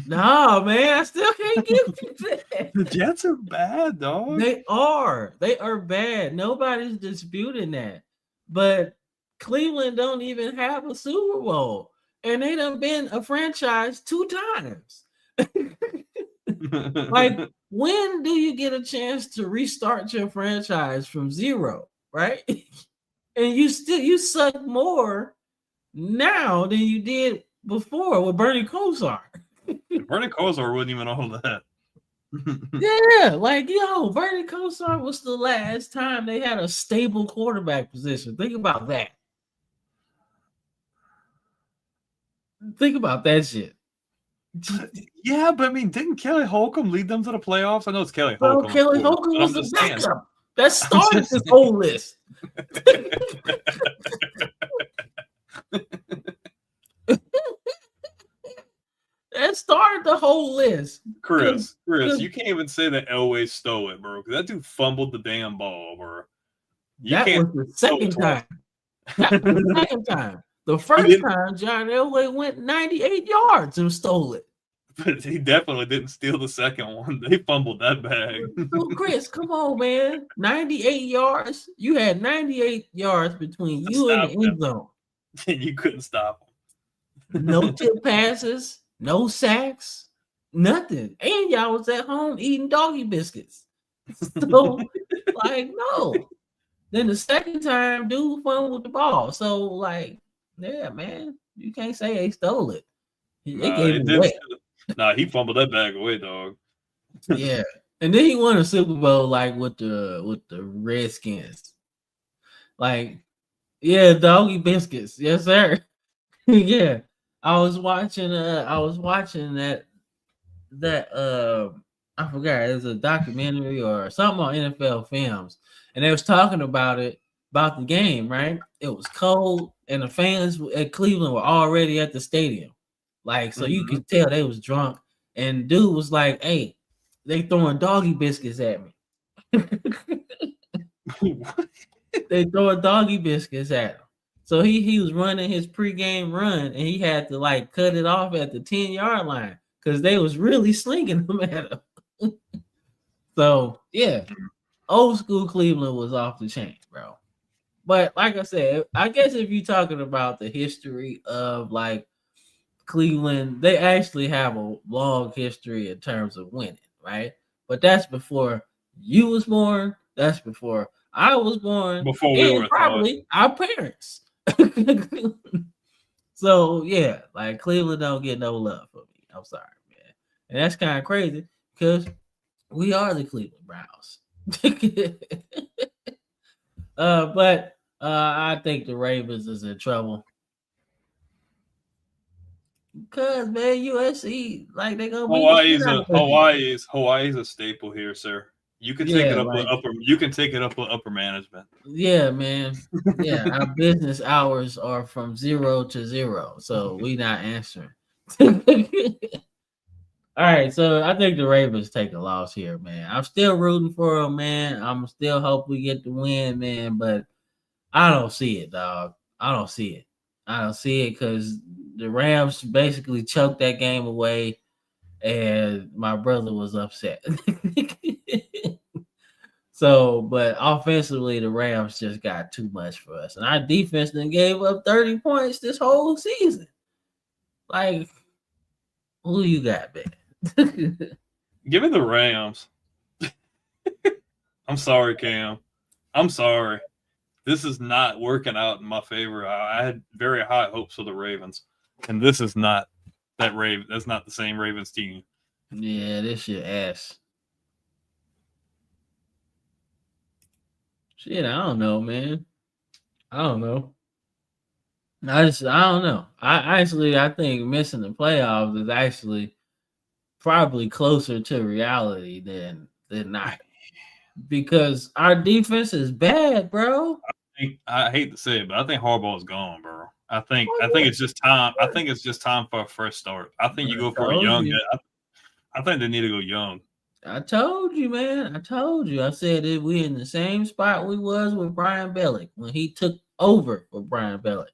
No, man, I still can't give you that. The Jets are bad, dog. They are bad. Nobody's disputing that, but Cleveland don't even have a Super Bowl. And they done been a franchise 2 times. Like, when do you get a chance to restart your franchise from zero, right? And you suck more now than you did before with Bernie Kosar. Bernie Kosar wasn't even all that. Yeah, like, Bernie Kosar was the last time they had a stable quarterback position. Think about that. Think about that shit. Yeah, but I mean, didn't Kelly Holcomb lead them to the playoffs? I know it's Kelly Holcomb. Kelly Holcomb was the backup. That started this whole list. That started the whole list. Chris, you can't even say that Elway stole it, bro. Because that dude fumbled the damn ball, bro. That was the second time. That was the second time. The first time, John Elway went 98 yards and stole it. But he definitely didn't steal the second one. They fumbled that bag. So, Chris, come on, man. 98 yards. You had 98 yards between you and the end zone. And you couldn't stop him. No tip passes, no sacks, nothing. And y'all was at home eating doggy biscuits. So, no. Then the second time, dude fumbled the ball. So, yeah, man, you can't say they stole it. They gave it away. He fumbled that bag away, dog. Yeah, and then he won a Super Bowl with the Redskins. Doggy biscuits, yes sir. Yeah, I was watching that I forgot, it was a documentary or something on NFL Films, and they was talking about the game, right? It was cold, and the fans at Cleveland were already at the stadium. You could tell they was drunk. And dude was like, hey, they throwing doggy biscuits at me. They throwing doggy biscuits at him. So he was running his pregame run, and he had to cut it off at the 10-yard line because they was really slinging them at him. So, yeah, old school Cleveland was off the chain, bro. But like I said, I guess if you're talking about the history of Cleveland, they actually have a long history in terms of winning, right? But that's before you was born. That's before I was born. Before we were probably our parents. So yeah, Cleveland don't get no love for me. I'm sorry, man. And that's kind of crazy because we are the Cleveland Browns. But I think the Ravens is in trouble. Because man, USC like they gonna beat the shit out of them. Hawaii's a staple here, sir. You can take it Yeah, up with like upper. You can take it up with upper management. yeah, man. Yeah, our business hours are from 0 to 0, so we not answering. All right, so I think the Ravens take a loss here, man. I'm still rooting for them, man. I'm still hope we get the win, man. But I don't see it, dog. I don't see it. I don't see it because the Rams basically choked that game away, and my brother was upset. So, but offensively, the Rams just got too much for us, and our defense then gave up 30 points this whole season. Like, who you got, man? Give me the Rams. I'm sorry, Cam. I'm sorry. This is not working out in my favor. I had very high hopes for the Ravens, and this is not that Raven. That's not the same Ravens team. Yeah, this shit ass. Shit, I don't know, man. I don't know. I don't know. I think missing the playoffs is actually probably closer to reality than not. Because our defense is bad, bro. I hate to say it, but I think Harbaugh's gone, bro. I think it's just time. I think it's just time for a fresh start. I think you go for a young guy. I think they need to go young. I told you, man. I told you. I said that we in the same spot we was with Brian Bellick when he took over for Brian Bellick.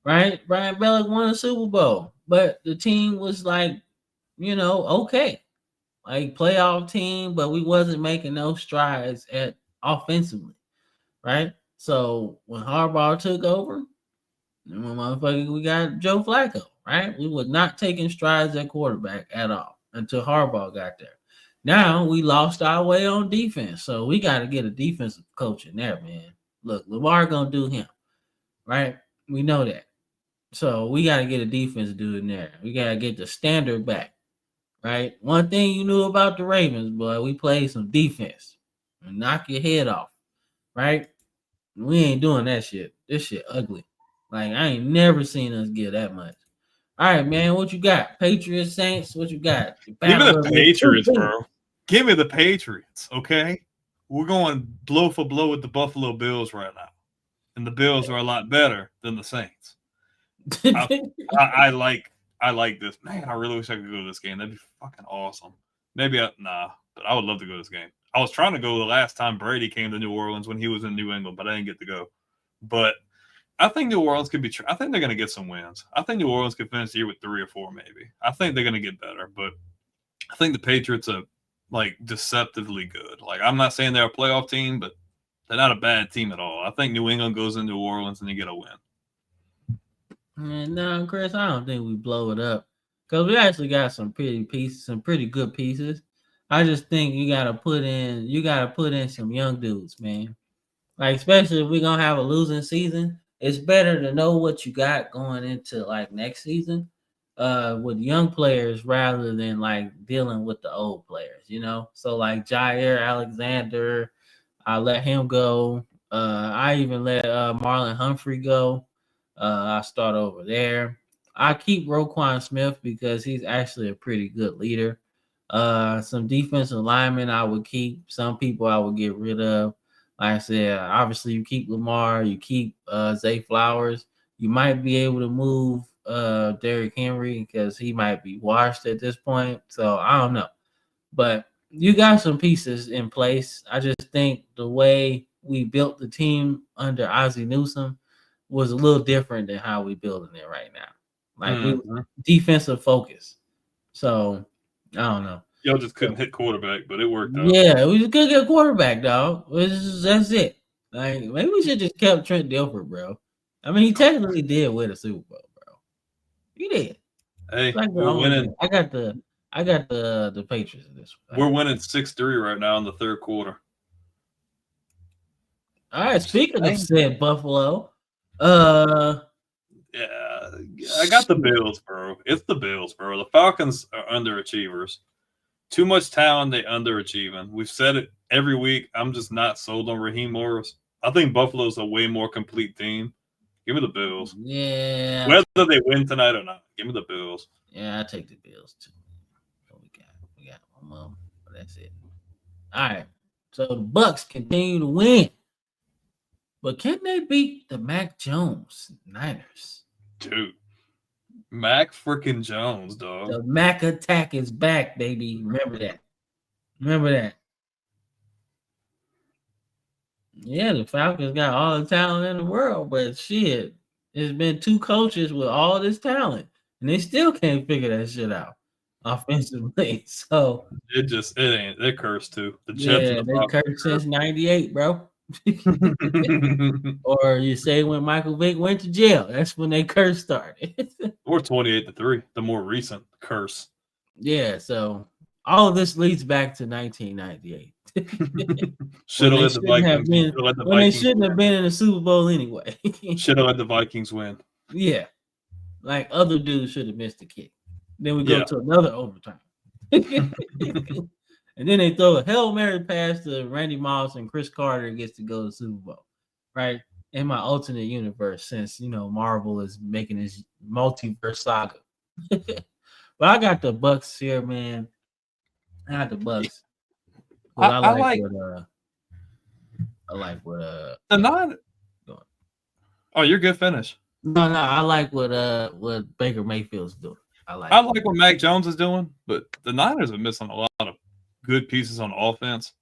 Right? Brian Bellick won a Super Bowl, but the team was like, okay. Like playoff team, but we wasn't making no strides at offensively. Right? So when Harbaugh took over, we got Joe Flacco, right? We was not taking strides at quarterback at all until Harbaugh got there. Now we lost our way on defense, so we got to get a defensive coach in there, man. Look, Lamar gonna do him, right? We know that. So we got to get a defense dude in there. We got to get the standard back, right? One thing you knew about the Ravens, boy, we played some defense and knock your head off, right? We ain't doing that shit. This shit ugly. Like, I ain't never seen us get that much. All right, man, what you got? Patriots, Saints, what you got? Give me the Patriots, bro. Give me the Patriots, okay? We're going blow for blow with the Buffalo Bills right now. And the Bills are a lot better than the Saints. I like this. Man, I really wish I could go to this game. That'd be fucking awesome. But I would love to go to this game. I was trying to go the last time Brady came to New Orleans when he was in New England, but I didn't get to go. But I think New Orleans could be. I think they're going to get some wins. I think New Orleans could finish the year with 3 or 4, maybe. I think they're going to get better, but I think the Patriots are like deceptively good. Like, I'm not saying they're a playoff team, but they're not a bad team at all. I think New England goes into New Orleans and they get a win. No, Chris, I don't think we blow it up because we actually got some pretty good pieces. I just think you gotta put in some young dudes, man. Like, especially if we're gonna have a losing season, it's better to know what you got going into like next season, with young players rather than like dealing with the old players, So like Jair Alexander, I let him go. I even let Marlon Humphrey go. I start over there. I keep Roquan Smith because he's actually a pretty good leader. Some defensive linemen I would keep. Some people I would get rid of. Like I said, obviously you keep Lamar, you keep Zay Flowers. You might be able to move Derrick Henry because he might be washed at this point. So I don't know. But you got some pieces in place. I just think the way we built the team under Ozzie Newsome was a little different than how we building it right now. Like we defensive focus. So I don't know. Y'all just couldn't hit quarterback, but it worked out. Yeah, we just couldn't get a quarterback, dog. That's it. Like, maybe we should just kept Trent Dilfer, bro. I mean, he technically did win a Super Bowl, bro. He did. Hey, like we're winning. I got the Patriots in this one. We're winning 6-3 right now in the third quarter. All right, speaking of said Buffalo, yeah, I got the Bills, bro. It's the Bills, bro. The Falcons are underachievers. Too much talent, they underachieving. We've said it every week. I'm just not sold on Raheem Morris. I think Buffalo's a way more complete team. Give me the Bills. Yeah. Whether they win tonight or not, give me the Bills. Yeah, I take the Bills too. What we got one more. That's it. All right. So the Bucks continue to win. But can they beat the Mac Jones Niners? Dude. Mac freaking Jones, dog. The Mac attack is back, baby. Remember that. Remember that. Yeah, the Falcons got all the talent in the world, but shit, it's been 2 coaches with all this talent, and they still can't figure that shit out offensively. So they're cursed too. The Jets yeah, and the they cursed since '98, bro. Or you say when Michael Vick went to jail, that's when they curse started. Or 28-3, the more recent curse. Yeah, so all of this leads back to 1998. Should have let the Vikings. When they shouldn't have been in the Super Bowl anyway. Should have let the Vikings win. Yeah, like other dudes should have missed the kick. Then we go to another overtime. And then they throw a Hail Mary pass to Randy Moss and Chris Carter gets to go to the Super Bowl, right? In my alternate universe, since Marvel is making this multiverse saga. But I got the Bucks here, man. I got the Bucks. I like what the nine. Oh, you're good finish. No, I like what Baker Mayfield's doing. I like what Mac Jones is doing, but the Niners are missing a lot of good pieces on offense.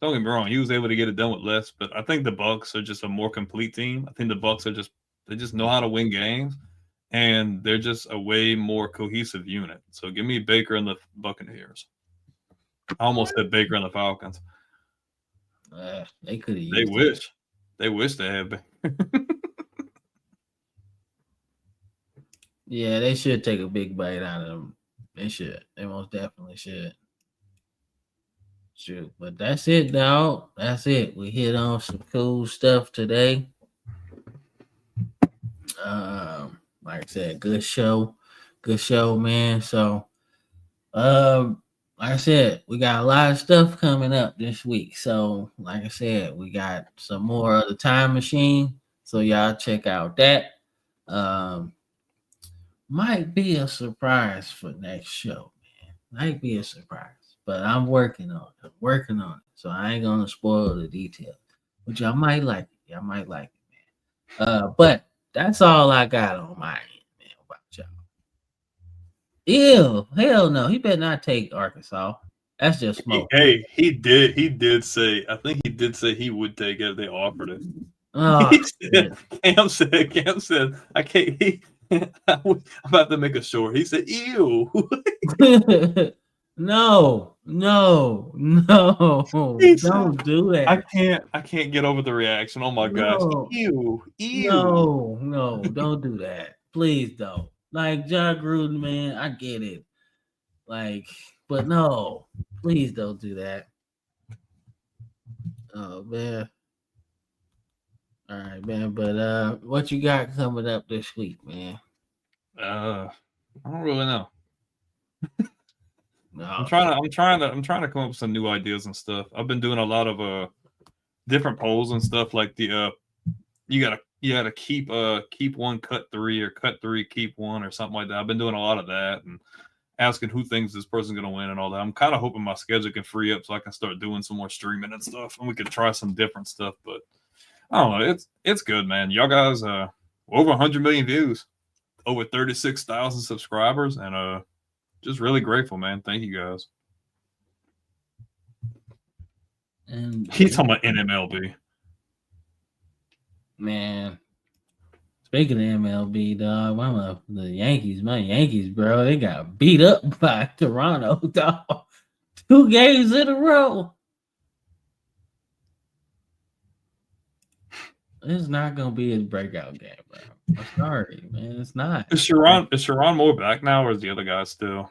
Don't get me wrong, he was able to get it done with less, but I think the Bucks are just a more complete team. I think the Bucks are they just know how to win games, and they're just a way more cohesive unit. So give me Baker and the Buccaneers. I almost said Baker and the Falcons. They could have. They wish they had been. Yeah, they should take a big bite out of them. They should. They most definitely should. Shoot, but that's it, dog. That's it. We hit on some cool stuff today. Like I said, good show, man. So, like I said, we got a lot of stuff coming up this week. So, like I said, we got some more of the Time Machine. So y'all check out that. Might be a surprise for next show, man. Might be a surprise. But I'm working on it. So I ain't gonna spoil the details. But y'all might like it. Man. But that's all I got on my end, man. About y'all. Ew, hell no. He better not take Arkansas. That's just smoke. Hey, he did say, I think he did say he would take it if they offered it. Oh, Cam said, I can't. I'm about to make a short. He said, ew. No. Don't do that. I can't get over the reaction. Oh my gosh. Ew. No, don't do that. Please don't. Like John Gruden, man, I get it. Like, but no, please don't do that. Oh man. All right, man. But what you got coming up this week, man? I don't really know. No. I'm trying to come up with some new ideas and stuff. I've been doing a lot of different polls and stuff, like the you gotta keep one, cut 3, or cut 3, keep 1, or something like that. I've been doing a lot of that and asking who thinks this person's gonna win and all that. I'm kind of hoping my schedule can free up so I can start doing some more streaming and stuff, and we can try some different stuff. But I don't know, it's good, man. Y'all guys over 100 million views, over 36,000 subscribers, and just really grateful, man. Thank you guys. And he's talking about NMLB. Man, speaking of MLB, dog, the Yankees, my Yankees, bro, they got beat up by Toronto, dog. 2 games in a row. It's not gonna be his breakout game, bro. I'm sorry, man. It's not. Is Sharon Moore back now, or is the other guy still?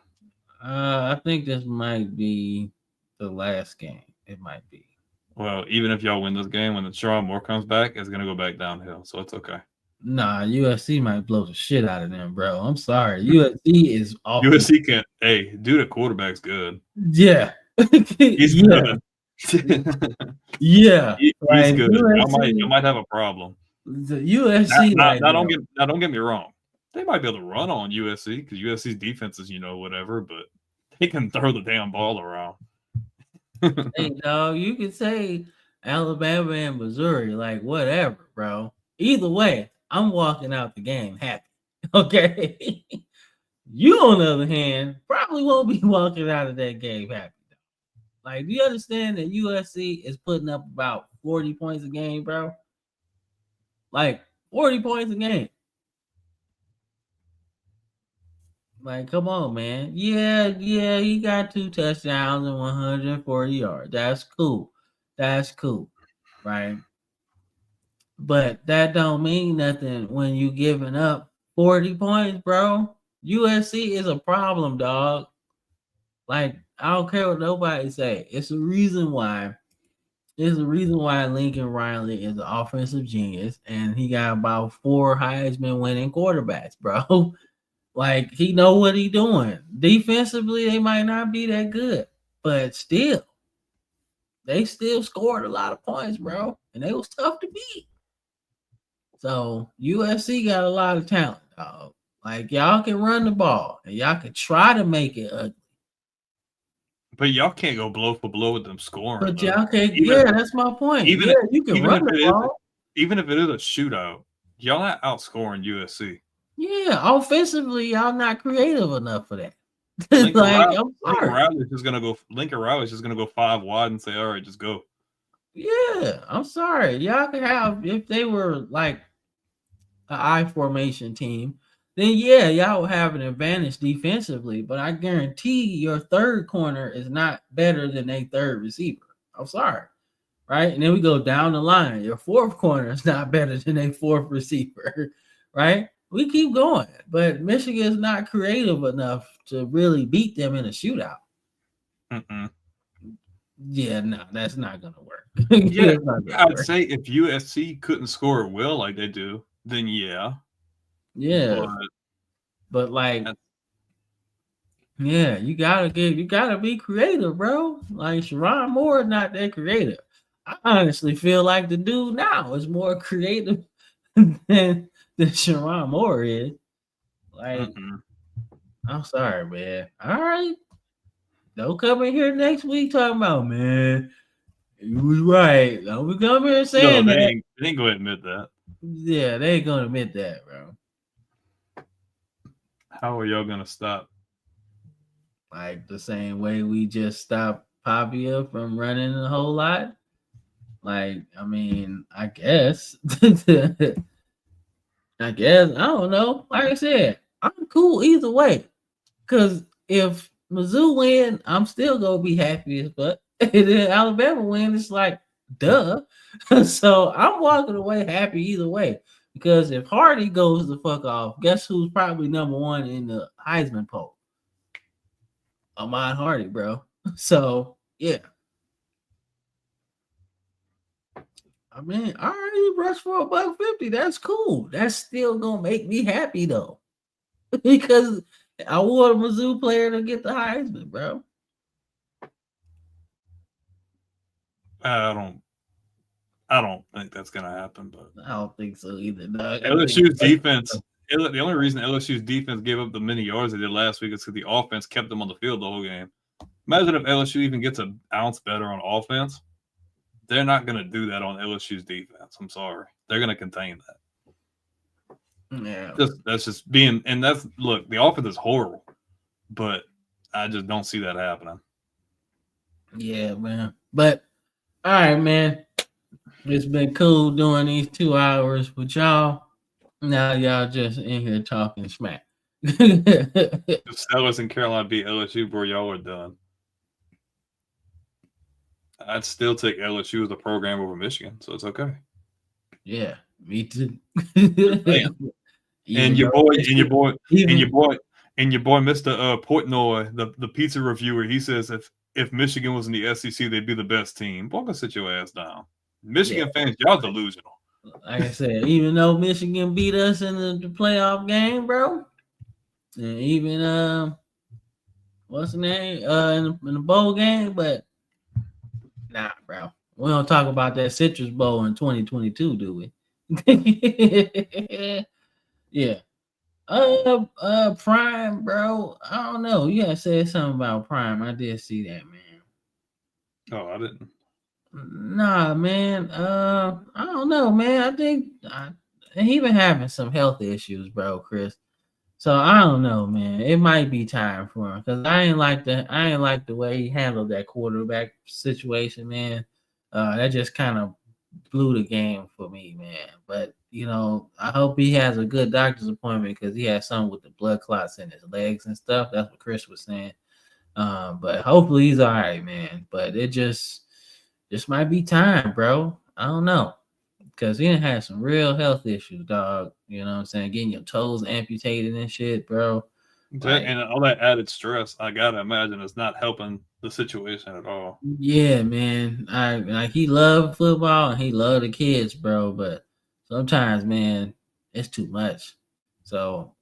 I think this might be the last game. It might be. Well, even if y'all win this game, when Sharon Moore comes back, it's gonna go back downhill. So it's okay. Nah, USC might blow the shit out of them, bro. I'm sorry. USC is awful. USC can't. Hey, dude, the quarterback's good. Yeah. He's yeah. good. Yeah. He's Like good. USC, I might have a problem. the USC right Now, now. don't get me wrong. They might be able to run on USC because USC's defense is, whatever, but they can throw the damn ball around. Hey, dog, you can say Alabama and Missouri, like whatever, bro. Either way, I'm walking out the game happy. Okay. You, on the other hand, probably won't be walking out of that game happy. Like, do you understand that USC is putting up about 40 points a game, bro? Like 40 points a game. Like, come on, man. Yeah, he got 2 touchdowns and 140 yards. That's cool. Right? But that don't mean nothing when you giving up 40 points, bro. USC is a problem, dog. Like, I don't care what nobody say. It's the reason why Lincoln Riley is an offensive genius, and he got about 4 Heisman winning quarterbacks, bro. Like, he know what he doing. Defensively, they might not be that good, but still, they still scored a lot of points, bro, and they was tough to beat. So USC got a lot of talent, dog. Like, y'all can run the ball, and y'all can try to make it ugly. But y'all can't go blow for blow with them scoring. But y'all can, that's my point. You can run the ball. Even if it is a shootout, y'all not outscoring USC. Yeah, offensively, y'all not creative enough for that. Lincoln Riley's just gonna go 5 wide and say, "All right, just go." Yeah, I'm sorry. Y'all could have, if they were like an I formation team, then yeah, y'all would have an advantage defensively. But I guarantee your third corner is not better than a third receiver. I'm sorry. Right? And then we go down the line. Your fourth corner is not better than a fourth receiver. Right? We keep going. But Michigan is not creative enough to really beat them in a shootout. Yeah, no, that's not gonna work. Yeah, I'd say if USC couldn't score it well like they do, then yeah. But like, yeah, you gotta be creative, bro. Like, Sharon Moore is not that creative. I honestly feel like the dude now is more creative than Sharon Moore is. Like, I'm sorry, man. All right. Don't come in here next week talking about, man, you was right. Don't be coming here saying that. They ain't gonna admit that. Yeah, they ain't gonna admit that, bro. How are y'all gonna stop? Like the same way we just stopped Pavia from running a whole lot. Like, I mean, I guess. I don't know. Like I said, I'm cool either way. Because if Mizzou win, I'm still gonna be happy as fuck. And then Alabama win, it's like, duh. So I'm walking away happy either way. Because if Hardy goes the fuck off, guess who's probably number 1 in the Heisman poll? Ahmad Hardy, bro. So yeah. I mean, I already rushed for $150. That's cool. That's still gonna make me happy though. Because I want a Mizzou player to get the Heisman, bro. I don't think that's gonna happen, but I don't think so either. No, LSU's defense. The only reason LSU's defense gave up the many yards they did last week is because the offense kept them on the field the whole game. Imagine if LSU even gets an ounce better on offense. They're not going to do that on LSU's defense. I'm sorry. They're going to contain that. Yeah. That's just being – and that's – look, the offense is horrible, but I just don't see that happening. Yeah, man. But, all right, man. It's been cool doing these 2 hours with y'all. Now y'all just in here talking smack. If Sellers and Carolina beat LSU, bro, y'all are done. I'd still take LSU as a program over Michigan, so it's okay. Yeah, me too. And your boy, Mr. Portnoy, the pizza reviewer, he says if Michigan was in the SEC, they'd be the best team. Boy, go sit your ass down. Michigan fans, y'all delusional. like I said, even though Michigan beat us in the playoff game, bro, and even what's the name in the bowl game, but nah, bro, we don't talk about that Citrus Bowl in 2022, do we? Yeah. Prime, bro. I don't know. You had said something about Prime. I did see that, man. Oh, I didn't. Nah, man. I don't know, man. I think he been having some health issues, bro, Chris. So I don't know, man. It might be time for him because I ain't like the way he handled that quarterback situation, man. That just kind of blew the game for me, man. But I hope he has a good doctor's appointment because he has something with the blood clots in his legs and stuff. That's what Chris was saying. But hopefully he's all right, man. But it just might be time, bro. I don't know. Because he done had some real health issues, dog. You know what I'm saying? Getting your toes amputated and shit, bro. And all that added stress, I gotta imagine, is not helping the situation at all. Yeah, man. He loved football and he loved the kids, bro. But sometimes, man, it's too much. So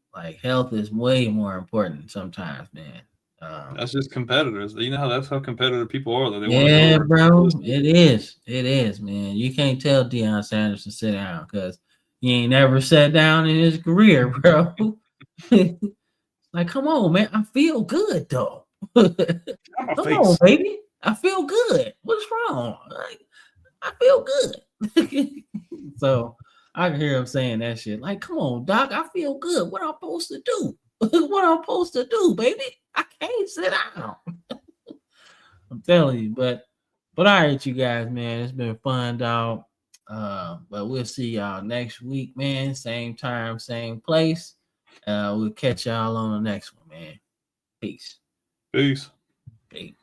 health is way more important sometimes, man. That's just competitors. You know that's how competitive people are. They want to Yeah, go. bro. It is, man. You can't tell Deion Sanders to sit down because he ain't never sat down in his career, bro. Like, come on, man. I feel good though. Come on, baby. I feel good. What's wrong? I feel good. So I can hear him saying that shit. Like, come on, Doc. I feel good. What I'm supposed to do? What I'm supposed to do, baby? I can't sit down. I'm telling you, but all right, you guys, man. It's been fun, dog. But we'll see y'all next week, man. Same time, same place. We'll catch y'all on the next one, man. Peace. Peace. Peace.